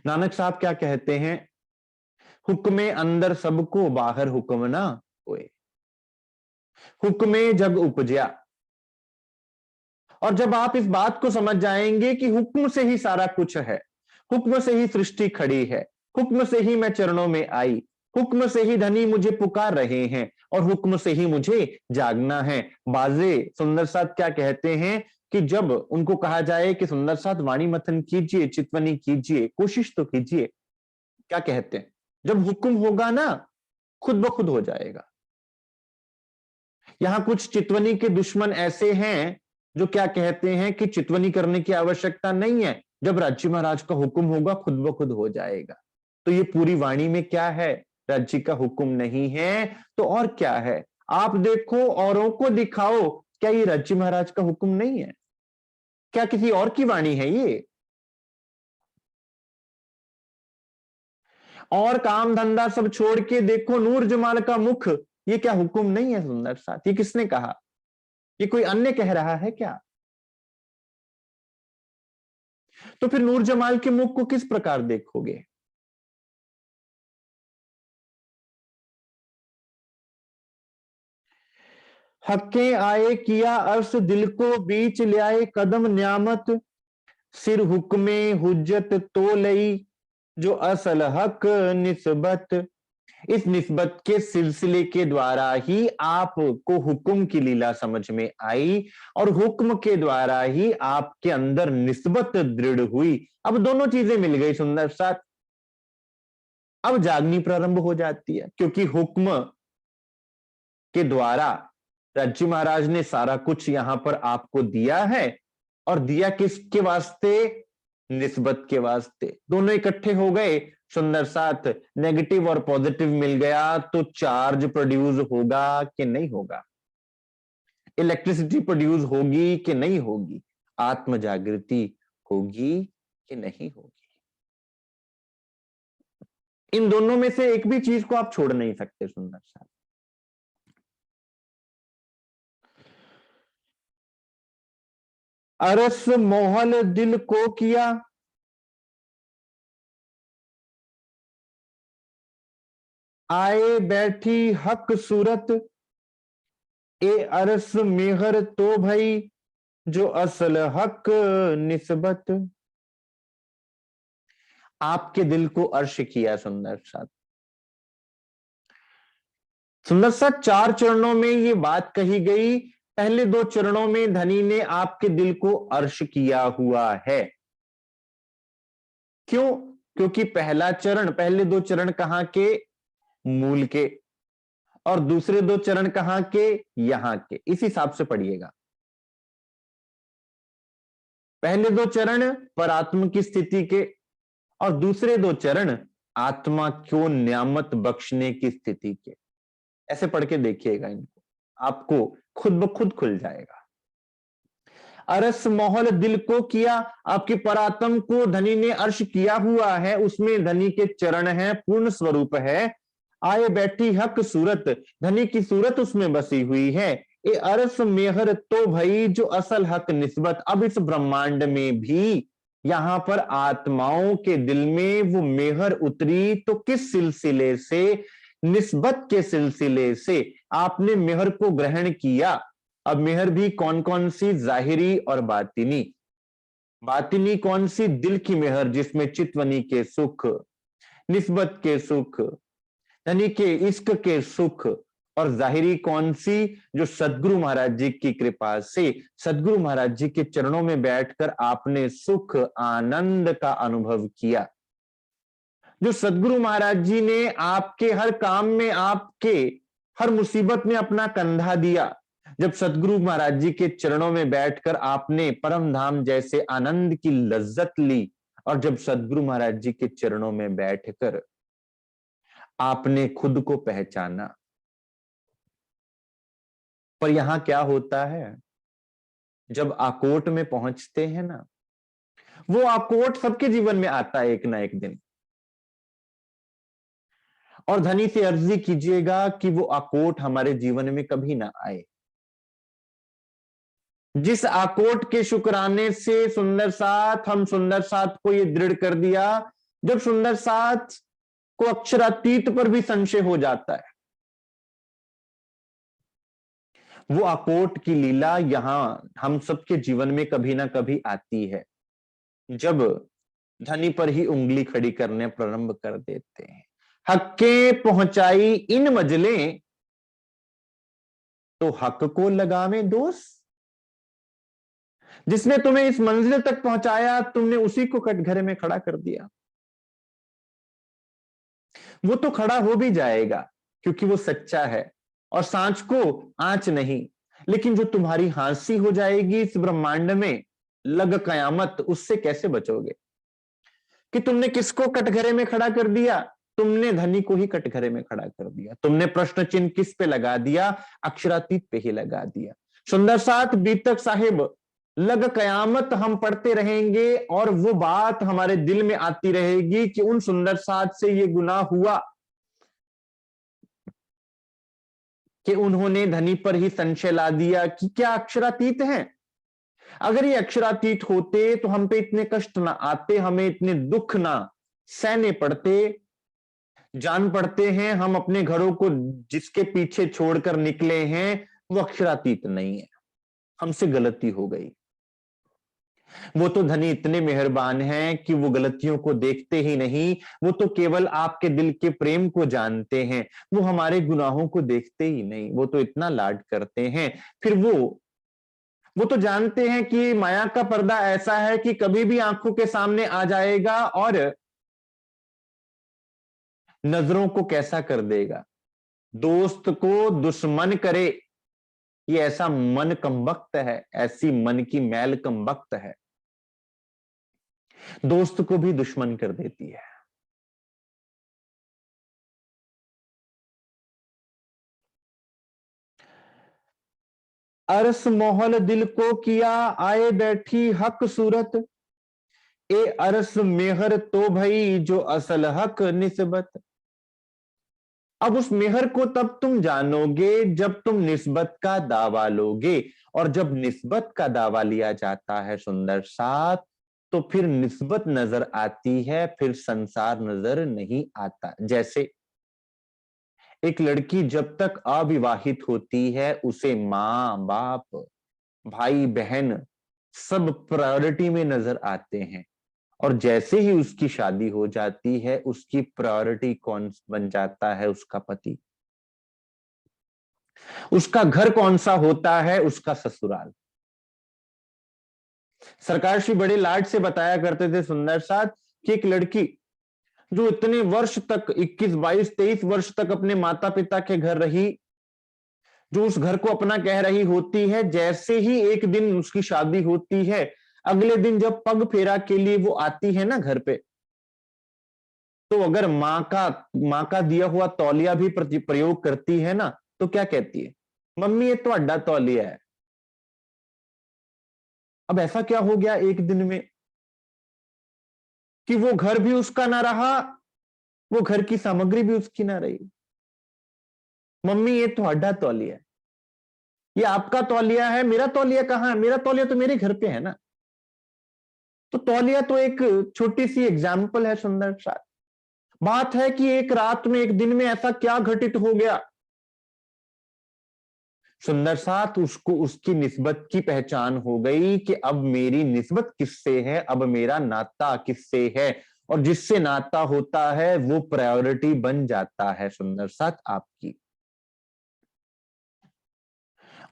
A: नानक साहब क्या कहते हैं? हुक्मे अंदर सबको बाहर हुक्म ना होए, हुक्मे जग उपजया। और जब आप इस बात को समझ जाएंगे कि हुक्म से ही सारा कुछ है, हुक्म से ही सृष्टि खड़ी है, हुक्म से ही मैं चरणों में आई, हुक्म से ही धनी मुझे पुकार रहे हैं और हुक्म से ही मुझे जागना है। बाजे सुंदर साथ क्या कहते हैं कि जब उनको कहा जाए कि सुंदर साथ वाणी मथन कीजिए, चितवनी कीजिए, कोशिश तो कीजिए, क्या कहते हैं? जब हुक्म होगा ना खुद ब खुद हो जाएगा। यहां कुछ चितवनी के दुश्मन ऐसे हैं जो क्या कहते हैं कि चितवनी करने की आवश्यकता नहीं है, जब राज्य महाराज का हुक्म होगा खुद ब खुद हो जाएगा। तो ये पूरी वाणी में क्या है? राज्य का हुक्म नहीं है तो और क्या है? आप देखो, औरों को दिखाओ, क्या ये राज्य महाराज का हुक्म नहीं है? क्या किसी और की वाणी है ये? और काम धंधा सब छोड़ के देखो नूर जमाल का मुख, ये क्या हुक्म नहीं है सुंदर साथ? ये किसने कहा? ये कोई अन्य कह रहा है क्या? तो फिर नूर जमाल के मुख को किस प्रकार देखोगे? हक्के आए किया अर्श दिल को बीच ले आए कदम न्यामत, सिर हुक्मे हुज्जत तो लई, जो असल हक निस्बत। इस निस्बत के सिलसिले के द्वारा ही आपको हुक्म की लीला समझ में आई और हुक्म के द्वारा ही आपके अंदर निस्बत दृढ़ हुई। अब दोनों चीजें मिल गई सुंदर साथ। अब जागनी प्रारंभ हो जाती है, क्योंकि हुक्म के द्वारा राज्य महाराज ने सारा कुछ यहां पर आपको दिया है। और दिया किसके वास्ते? निस्बत के वास्ते। दोनों इकट्ठे हो गए सुंदर साथ, नेगेटिव और पॉजिटिव मिल गया तो चार्ज प्रोड्यूस होगा कि नहीं होगा? इलेक्ट्रिसिटी प्रोड्यूस होगी कि नहीं होगी? आत्म जागृति होगी कि नहीं होगी? इन दोनों में से एक भी चीज को आप छोड़ नहीं सकते सुंदर साथ। अरस मोहल दिल को किया, आए बैठी हक सूरत, ए अरस मेहर तो भई, जो असल हक निस्बत। आपके दिल को अर्श किया सुंदर साथ। सुंदर साथ 4 चरणों में ये बात कही गई। पहले 2 चरणों में धनी ने आपके दिल को अर्श किया हुआ है। क्यों? क्योंकि पहला चरण, पहले 2 चरण कहां के? मूल के। और दूसरे 2 चरण कहां के? यहां के। इस हिसाब से पढ़िएगा। पहले 2 चरण परात्म की स्थिति के और दूसरे 2 चरण आत्मा को न्यामत बख्शने की स्थिति के। ऐसे पढ़ के देखिएगा इनको, आपको खुद ब खुद खुल जाएगा। अरस मोहल दिल को किया, आपके परात्म को धनी ने अर्श किया हुआ है, उसमें धनी के चरण है, पूर्ण स्वरूप है। आए बैठी हक सूरत, धनी की सूरत उसमें बसी हुई है। ये अरस मेहर तो भई, जो असल हक निस्बत। अब इस ब्रह्मांड में भी यहां पर आत्माओं के दिल में वो मेहर उतरी तो किस सिलसिले से? निस्बत के सिलसिले से। आपने मेहर को ग्रहण किया। अब मेहर भी कौन कौन सी? जाहिरी और बातिनी। बातिनी कौन सी? दिल की मेहर जिसमें चितवनी के सुख, निस्बत के सुख, धनी के इश्क के सुख, और जाहिरी कौन सी? जो सदगुरु महाराज जी की कृपा से, सदगुरु महाराज जी के चरणों में बैठकर आपने सुख आनंद का अनुभव किया। जो सदगुरु महाराज जी ने आपके हर काम में, आपके हर मुसीबत में अपना कंधा दिया, जब सदगुरु महाराज जी के चरणों में बैठकर आपने परम धाम जैसे आनंद की लज्जत ली, और जब सदगुरु महाराज जी के चरणों में बैठकर आपने खुद को पहचाना। पर यहां क्या होता है, जब आकोट में पहुंचते हैं ना, वो आकोट सबके जीवन में आता है एक ना एक दिन, और धनी से अर्जी कीजिएगा कि वो आकोट हमारे जीवन में कभी ना आए। जिस आकोट के शुक्राने से सुंदर साथ, हम सुंदर साथ को ये दृढ़ कर दिया, जब सुंदर साथ को अक्षरातीत पर भी संशय हो जाता है, वो आकोट की लीला यहां हम सबके जीवन में कभी ना कभी आती है, जब धनी पर ही उंगली खड़ी करने प्रारंभ कर देते हैं। हक्के पहुंचाई इन मजलें, तो हक को लगावे दोष। जिसने तुम्हें इस मंजिल तक पहुंचाया, तुमने उसी को कटघरे में खड़ा कर दिया। वो तो खड़ा हो भी जाएगा क्योंकि वो सच्चा है, और सांच को आंच नहीं, लेकिन जो तुम्हारी हांसी हो जाएगी इस ब्रह्मांड में, लग कयामत, उससे कैसे बचोगे? कि तुमने किसको कटघरे में खड़ा कर दिया? तुमने धनी को ही कटघरे में खड़ा कर दिया। तुमने प्रश्न चिन्ह किस पे लगा दिया? अक्षरातीत पे ही लगा दिया। सुंदर साथ बीतक साहिब, लग कयामत हम पढ़ते रहेंगे, और वो बात हमारे दिल में आती रहेगी कि उन सुंदर साथ से ये गुनाह हुआ कि उन्होंने धनी पर ही संशय ला दिया कि क्या अक्षरातीत हैं। अगर ये अक्षरातीत होते तो हम पे इतने कष्ट ना आते, हमें इतने दुख ना सहने पड़ते। जान पड़ते हैं हम अपने घरों को जिसके पीछे छोड़कर निकले हैं वो अक्षरातीत नहीं है, हमसे गलती हो गई। वो तो धनी इतने मेहरबान हैं कि वो गलतियों को देखते ही नहीं, वो तो केवल आपके दिल के प्रेम को जानते हैं, वो हमारे गुनाहों को देखते ही नहीं, वो तो इतना लाड करते हैं। फिर वो तो जानते हैं कि माया का पर्दा ऐसा है कि कभी भी आंखों के सामने आ जाएगा और नजरों को कैसा कर देगा। दोस्त को दुश्मन करे, ये ऐसा मन कमबख्त है, ऐसी मन की मैल कमबख्त है, दोस्त को भी दुश्मन कर देती है। अरस मोहल दिल को किया, आए बैठी हक सूरत, ए अरस मेहर तो भई जो असल हक निस्बत। अब उस मेहर को तब तुम जानोगे जब तुम निस्बत का दावा लोगे, और जब निस्बत का दावा लिया जाता है सुंदर साथ, तो फिर निस्बत नजर आती है, फिर संसार नजर नहीं आता। जैसे एक लड़की जब तक अविवाहित होती है, उसे माँ बाप भाई बहन सब प्रायोरिटी में नजर आते हैं, और जैसे ही उसकी शादी हो जाती है, उसकी प्रायोरिटी कौन बन जाता है? उसका पति। उसका घर कौन सा होता है? उसका ससुराल। सरकार श्री बड़े लाड से बताया करते थे सुंदर साथ कि एक लड़की जो इतने वर्ष तक 21, 22, 23 वर्ष तक अपने माता पिता के घर रही, जो उस घर को अपना कह रही होती है, जैसे ही एक दिन उसकी शादी होती है, अगले दिन जब पग फेरा के लिए वो आती है ना घर पे, तो अगर माँ का दिया हुआ तौलिया भी प्रयोग करती है ना, तो क्या कहती है? मम्मी ये तो अड्डा तौलिया है। अब ऐसा क्या हो गया एक दिन में कि वो घर भी उसका ना रहा, वो घर की सामग्री भी उसकी ना रही। मम्मी ये तो अड्डा तौलिया है, ये आपका तौलिया है, मेरा तौलिया कहाँ है? मेरा तौलिया तो मेरे घर पे है ना। तो तौलिया तो एक छोटी सी एग्जाम्पल है सुंदर सा। बात है कि एक रात में, एक दिन में ऐसा क्या घटित हो गया सुंदर साथ उसको उसकी निस्बत की पहचान हो गई कि अब मेरी निस्बत किससे है, अब मेरा नाता किससे है, और जिससे नाता होता है वो प्रायोरिटी बन जाता है सुंदर साथ आपकी।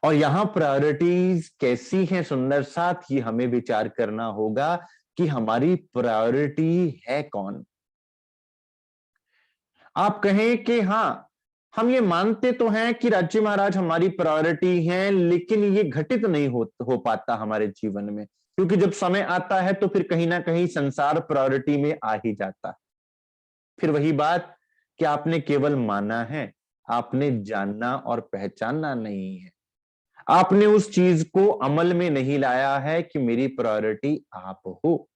A: और यहां प्रायोरिटीज कैसी हैं सुंदर साथ, ये हमें विचार करना होगा कि हमारी प्रायोरिटी है कौन। आप कहें कि हाँ, हम ये मानते तो हैं कि राज्य महाराज हमारी प्रायोरिटी हैं, लेकिन ये घटित नहीं हो पाता हमारे जीवन में, क्योंकि जब समय आता है तो फिर कहीं ना कहीं संसार प्रायोरिटी में आ ही जाता है। फिर वही बात कि आपने केवल माना है, आपने जानना और पहचानना नहीं है, आपने उस चीज को अमल में नहीं लाया है कि मेरी प्रायोरिटी आप हो।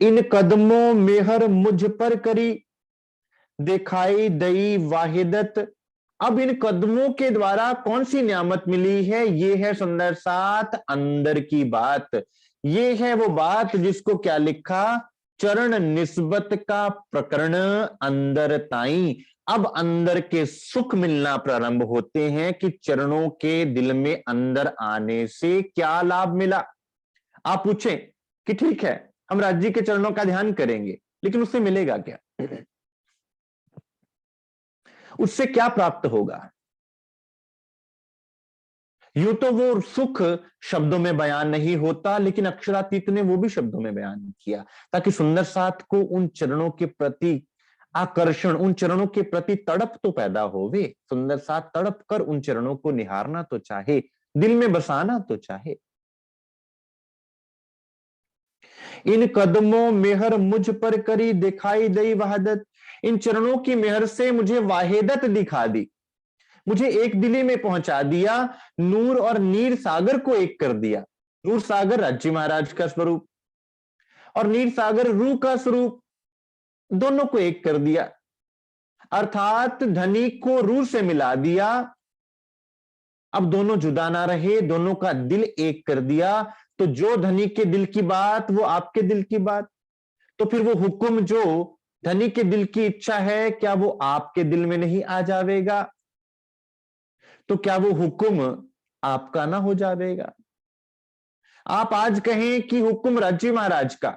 A: इन कदमों मेहर मुझ पर करी, दिखाई दई वाहिदत। अब इन कदमों के द्वारा कौन सी नियामत मिली है, ये है सुंदर साथ अंदर की बात। ये है वो बात जिसको क्या लिखा, चरण निस्बत का प्रकरण अंदर ताई। अब अंदर के सुख मिलना प्रारंभ होते हैं कि चरणों के दिल में अंदर आने से क्या लाभ मिला। आप पूछें कि ठीक है, हम राज्य के चरणों का ध्यान करेंगे, लेकिन उससे मिलेगा क्या, उससे क्या प्राप्त होगा। यूं तो वो सुख शब्दों में बयान नहीं होता, लेकिन अक्षरातीत ने वो भी शब्दों में बयान किया, ताकि सुंदर साथ को उन चरणों के प्रति आकर्षण, उन चरणों के प्रति तड़प तो पैदा होवे। सुंदर साथ तड़प कर उन चरणों को निहारना तो चाहे, दिल में बसाना तो चाहे। इन कदमों मेहर मुझ पर करी, दिखाई दई वहादत। इन चरणों की मेहर से मुझे वाहिदत दिखा दी, मुझे एक दिली में पहुंचा दिया, नूर और नीर सागर को एक कर दिया। नूर सागर राज्य महाराज का स्वरूप और नीर सागर रू का स्वरूप, दोनों को एक कर दिया, अर्थात धनी को रू से मिला दिया। अब दोनों जुदा ना रहे, दोनों का दिल एक कर दिया। तो जो धनी के दिल की बात वो आपके दिल की बात, तो फिर वो हुक्म जो धनी के दिल की इच्छा है, क्या वो आपके दिल में नहीं आ जाएगा, तो क्या वो हुक्म आपका ना हो जाएगा। आप आज कहें कि हुक्म राज्य महाराज का,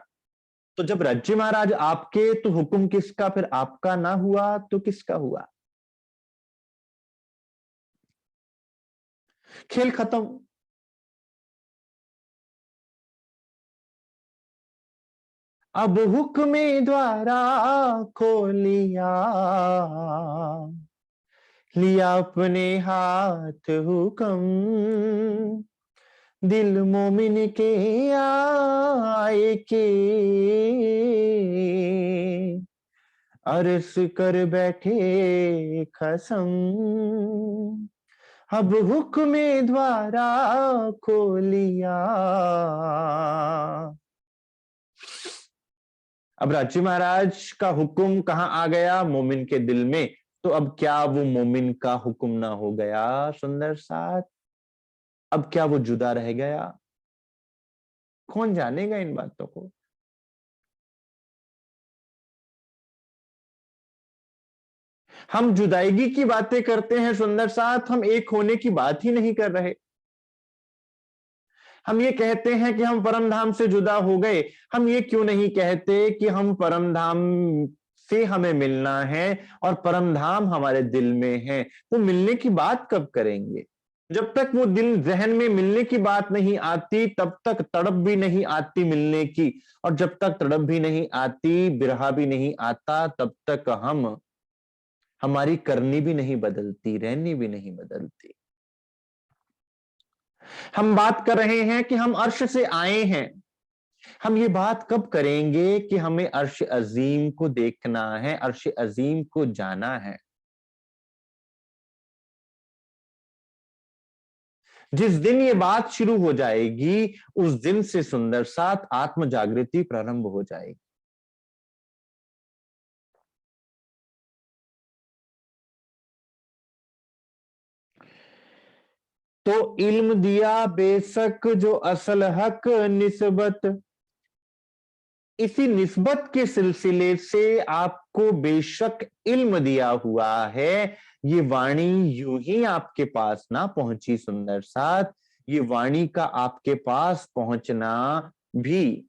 A: तो जब राज्य महाराज आपके तो हुक्म किसका, फिर आपका ना हुआ तो किसका हुआ, खेल खत्म। अब हुक्म द्वारा खोलिया, लिया अपने हाथ हुक्म, दिल मोमिन के आए के, अर्ज कर बैठे खसम। अब हुक्म द्वारा खोलिया। अब राज्य महाराज का हुक्म कहां आ गया, मोमिन के दिल में। तो अब क्या वो मोमिन का हुक्म ना हो गया सुंदर साथ, अब क्या वो जुदा रह गया, कौन जानेगा इन बातों को। हम जुदाईगी की बातें करते हैं सुंदर साथ, हम एक होने की बात ही नहीं कर रहे। हम ये कहते हैं कि हम परम धाम से जुदा हो गए, हम ये क्यों नहीं कहते कि हम परम धाम से हमें मिलना है और परम धाम हमारे दिल में है। वो मिलने की बात कब करेंगे, जब तक वो दिल जहन में मिलने की बात नहीं आती तब तक तड़प भी नहीं आती मिलने की, और जब तक तड़प भी नहीं आती, बिरहा भी नहीं आता, तब तक हमारी करनी भी नहीं बदलती, रहनी भी नहीं बदलती। हम बात कर रहे हैं कि हम अर्श से आए हैं, हम ये बात कब करेंगे कि हमें अर्श अजीम को देखना है, अर्श अजीम को जाना है। जिस दिन ये बात शुरू हो जाएगी, उस दिन से सुंदर साथ आत्म जागृति प्रारंभ हो जाएगी। तो इल्म दिया बेशक जो असल हक निस्बत, इसी निस्बत के सिलसिले से आपको बेशक इल्म दिया हुआ है, ये वाणी यूं ही आपके पास ना पहुंची सुंदर साथ, ये वाणी का आपके पास पहुंचना भी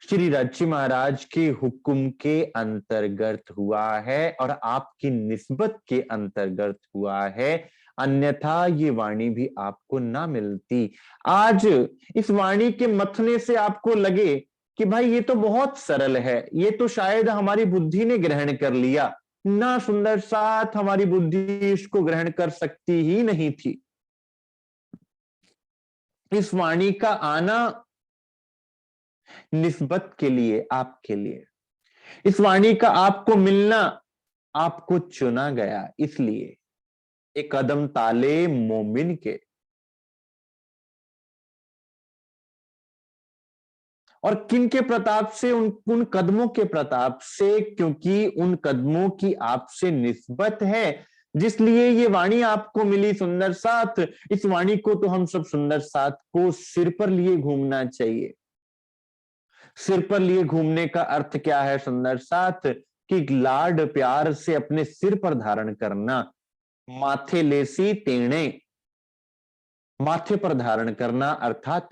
A: श्री रज्जी महाराज के हुक्म के अंतर्गत हुआ है और आपकी निस्बत के अंतर्गत हुआ है, अन्यथा ये वाणी भी आपको ना मिलती। आज इस वाणी के मथने से आपको लगे कि भाई ये तो बहुत सरल है, ये तो शायद हमारी बुद्धि ने ग्रहण कर लिया, ना सुंदर साथ हमारी बुद्धि इसको ग्रहण कर सकती ही नहीं थी। इस वाणी का आना निस्बत के लिए, आपके लिए, इस वाणी का आपको मिलना आपको चुना गया, इसलिए एक कदम ताले मोमिन के। और किन के प्रताप से? उन कदमों के प्रताप से, क्योंकि उन कदमों की आपसे निस्बत है, जिसलिए ये वाणी आपको मिली सुंदर साथ। इस वाणी को तो हम सब सुंदर साथ को सिर पर लिए घूमना चाहिए। सिर पर लिए घूमने का अर्थ क्या है सुंदर साथ? कि लाड प्यार से अपने सिर पर धारण करना, माथे लेसी तेणे, माथे पर धारण करना, अर्थात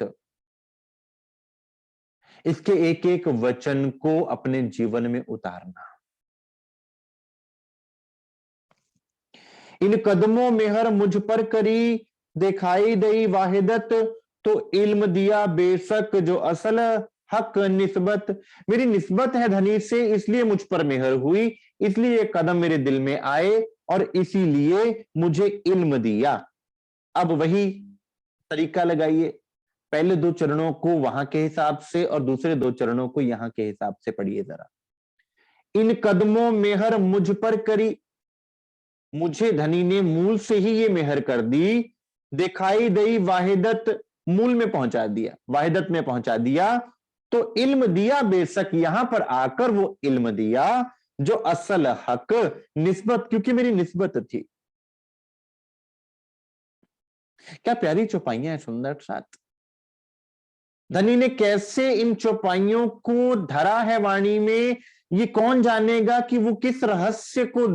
A: इसके एक एक वचन को अपने जीवन में उतारना। इन कदमों मेहर मुझ पर करी, दिखाई दई वाहिदत, तो इल्म दिया बेशक जो असल हक निस्बत। मेरी निस्बत है धनी से, इसलिए मुझ पर मेहर हुई, इसलिए ये कदम मेरे दिल में आए और इसीलिए मुझे इल्म दिया। अब वही तरीका लगाइए, पहले दो चरणों को वहां के हिसाब से और दूसरे दो चरणों को यहां के हिसाब से पढ़िए जरा। इन कदमों मेहर मुझ पर करी, मुझे धनी ने मूल से ही ये मेहर कर दी। दिखाई दई वाहिदत, मूल में पहुंचा दिया, वाहिदत में पहुंचा दिया। तो इल्म दिया बेशक, यहां पर आकर वो इल्म दिया जो असल हक निस्बत, क्योंकि मेरी निस्बत थी। क्या प्यारी चौपाइयां हैं सुंदर साथ। धनी ने कैसे इन चौपाइयों को धरा है वाणी में, ये कौन जानेगा कि वो किस रहस्य को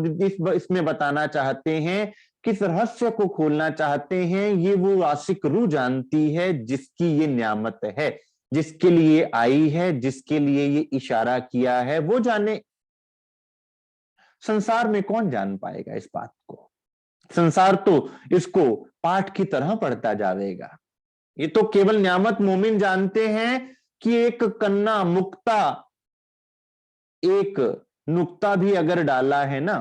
A: इसमें बताना चाहते हैं, किस रहस्य को खोलना चाहते हैं। ये वो आशिक रूह जानती है जिसकी ये नियामत है, जिसके लिए आई है, जिसके लिए ये इशारा किया है, वो जाने। संसार में कौन जान पाएगा इस बात को? संसार तो इसको पाठ की तरह पढ़ता जाएगा। ये तो केवल नियामत मोमिन जानते हैं कि एक कन्ना मुक्ता, एक नुक्ता भी अगर डाला है ना,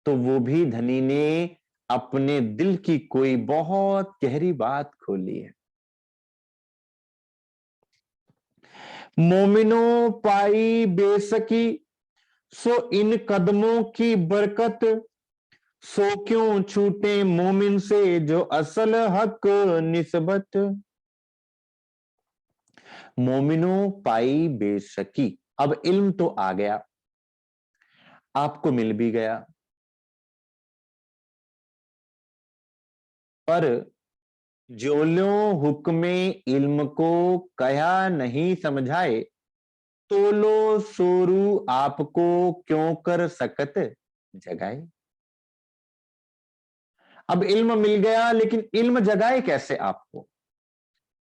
A: तो वो भी धनी ने अपने दिल की कोई बहुत गहरी बात खोली है। मोमिनो पाई बेसकी, सो इन कदमों की बरकत, सो क्यों छूटे मोमिन से जो असल हक निस्बत। मोमिनो पाई बेशकी, अब इल्म तो आ गया, आपको मिल भी गया, पर ज्योल्यों हुक्मे इल्म को कहा नहीं समझाए, तो लो सोरू आपको क्यों कर सकत जगाए। अब इल्म मिल गया, लेकिन इल्म जगाए कैसे आपको?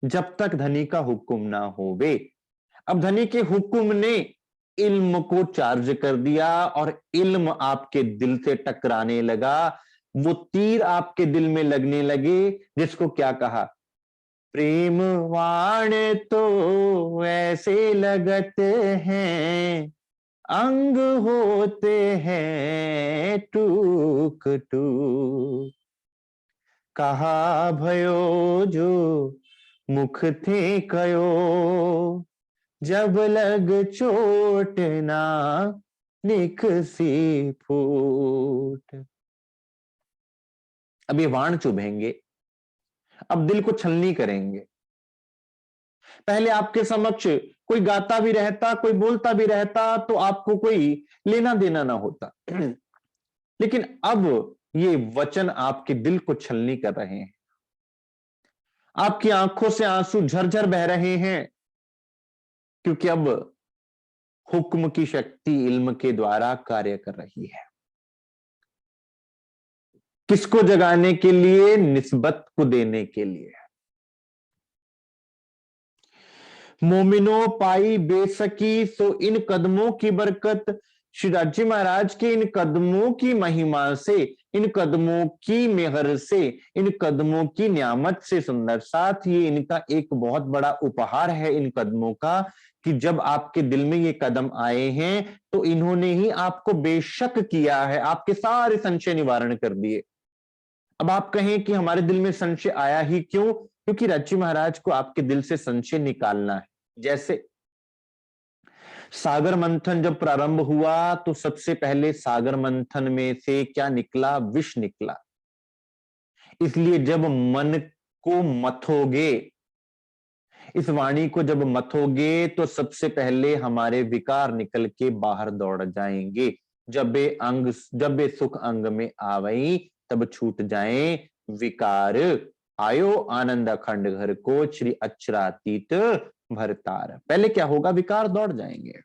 A: जब तक धनी का हुक्म ना होवे। अब धनी के हुक्म ने इल्म को चार्ज कर दिया और इल्म आपके दिल से टकराने लगा, वो तीर आपके दिल में लगने लगे, जिसको क्या कहा? प्रेम वाण तो ऐसे लगत हैं, अंग होते हैं टूक टूक। कहा भयो जो मुख थे कयो, जब लग चोट ना निकसी फूट। अब ये वाण चुभेंगे, अब दिल को छलनी करेंगे। पहले आपके समक्ष कोई गाता भी रहता, कोई बोलता भी रहता, तो आपको कोई लेना देना ना होता। लेकिन अब ये वचन आपके दिल को छलनी कर रहे हैं, आपकी आंखों से आंसू झरझर बह रहे हैं, क्योंकि अब हुक्म की शक्ति इल्म के द्वारा कार्य कर रही है। किसको जगाने के लिए? निस्बत को देने के लिए। मोमिनो पाई बेसकी सो इन कदमों की बरकत, श्री राजी महाराज के इन कदमों की महिमा से, इन कदमों की मेहर से, इन कदमों की नियामत से सुंदर साथ, ये इनका एक बहुत बड़ा उपहार है इन कदमों का, कि जब आपके दिल में ये कदम आए हैं तो इन्होंने ही आपको बेशक किया है, आपके सारे संशय निवारण कर दिए। अब आप कहें कि हमारे दिल में संशय आया ही क्यों? क्योंकि राजी महाराज को आपके दिल से संशय निकालना है। जैसे सागर मंथन जब प्रारंभ हुआ तो सबसे पहले सागर मंथन में से क्या निकला? विष निकला। इसलिए जब मन को मथोगे, इस वाणी को जब मथोगे, तो सबसे पहले हमारे विकार निकल के बाहर दौड़ जाएंगे। जब बे सुख अंग में आवई, तब छूट जाए विकार, आयो आनंद अखंड घर को, श्री अक्षरातीत भरतार। पहले क्या होगा? विकार दौड़ जाएंगे।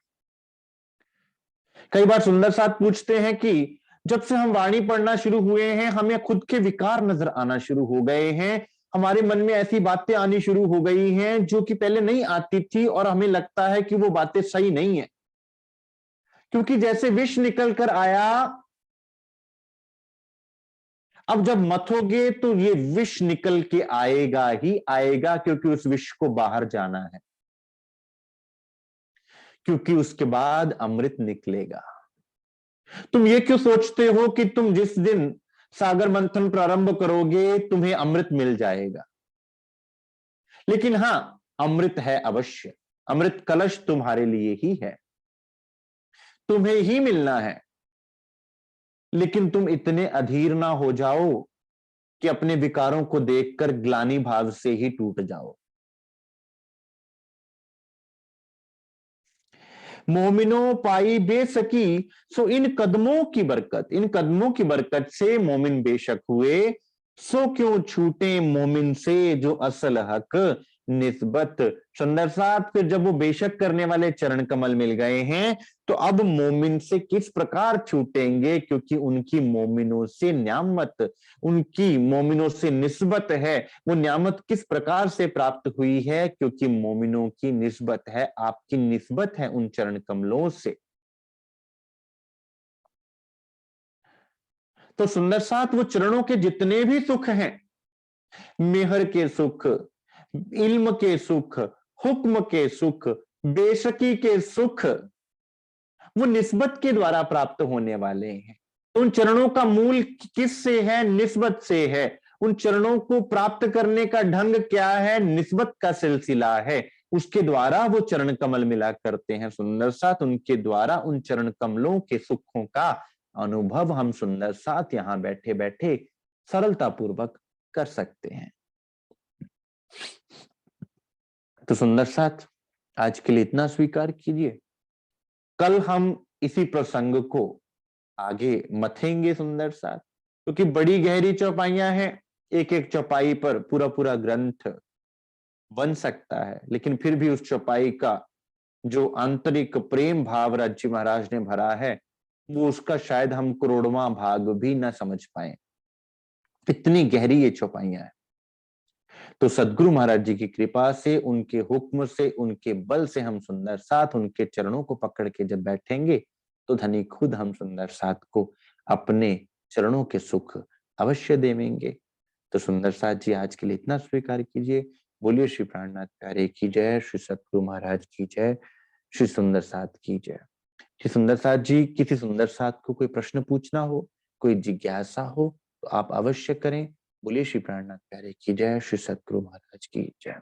A: कई बार सुंदर साथ पूछते हैं कि जब से हम वाणी पढ़ना शुरू हुए हैं, हमें खुद के विकार नजर आना शुरू हो गए हैं, हमारे मन में ऐसी बातें आनी शुरू हो गई हैं जो कि पहले नहीं आती थी, और हमें लगता है कि वो बातें सही नहीं है, क्योंकि जैसे विष निकल कर आया, अब जब मथोगे तो ये विष निकल के आएगा ही आएगा, क्योंकि उस विष को बाहर जाना है, क्योंकि उसके बाद अमृत निकलेगा। तुम ये क्यों सोचते हो कि तुम जिस दिन सागर मंथन प्रारंभ करोगे तुम्हें अमृत मिल जाएगा? लेकिन हां, अमृत है अवश्य, अमृत कलश तुम्हारे लिए ही है, तुम्हें ही मिलना है। लेकिन तुम इतने अधीर ना हो जाओ कि अपने विकारों को देखकर ग्लानि भाव से ही टूट जाओ। मोमिनो पाई बेसकी सो इन कदमों की बरकत, इन कदमों की बरकत से मोमिन बेशक हुए, सो क्यों छूटे मोमिन से जो असल हक निस्बत। सुंदर साथ, फिर जब वो बेशक करने वाले चरण कमल मिल गए हैं तो अब मोमिन से किस प्रकार छूटेंगे? क्योंकि उनकी मोमिनों से न्यामत, उनकी मोमिनों से निस्बत है। वो न्यामत किस प्रकार से प्राप्त हुई है? क्योंकि मोमिनों की निस्बत है, आपकी निस्बत है उन चरण कमलों से। तो सुंदर साथ, वो चरणों के जितने भी सुख हैं, मेहर के सुख, इल्म के सुख, हुक्म के सुख, बेशकी के सुख, वो निस्बत के द्वारा प्राप्त होने वाले हैं। उन चरणों का मूल किस से है? निस्बत से है। उन चरणों को प्राप्त करने का ढंग क्या है? निस्बत का सिलसिला है। उसके द्वारा वो चरण कमल मिला करते हैं। सुंदर साथ, उनके द्वारा उन चरण कमलों के सुखों का अनुभव हम सुंदर साथ यहां बैठे बैठे सरलता पूर्वक कर सकते हैं। तो सुंदर साथ, आज के लिए इतना स्वीकार कीजिए। कल हम इसी प्रसंग को आगे मथेंगे सुंदर साथ, क्योंकि बड़ी गहरी चौपाइयां हैं। एक एक चौपाई पर पूरा पूरा ग्रंथ बन सकता है, लेकिन फिर भी उस चौपाई का जो आंतरिक प्रेम भाव राज्य महाराज ने भरा है, वो उसका शायद हम करोड़वां भाग भी ना समझ पाए, इतनी गहरी ये चौपाइयां हैं। तो सदगुरु महाराज जी की कृपा से, उनके हुक्म से, उनके बल से हम सुंदर साथ उनके चरणों को पकड़ के जब बैठेंगे तो धनी खुद हम सुंदर साथ को अपने चरणों के सुख अवश्य देवेंगे। तो सुंदर साथ जी, आज के लिए इतना स्वीकार कीजिए। बोलिए श्री प्राणनाथ प्यारे की जय, श्री सतगुरु महाराज की जय, श्री सुंदर साथ की जय। श्री सुंदर साथ जी, किसी सुंदर साथ को कोई प्रश्न पूछना हो, कोई जिज्ञासा हो तो आप अवश्य करें। बोलिए श्री प्राणनाथ प्यारे की जय, श्री सतगुरु महाराज की जय।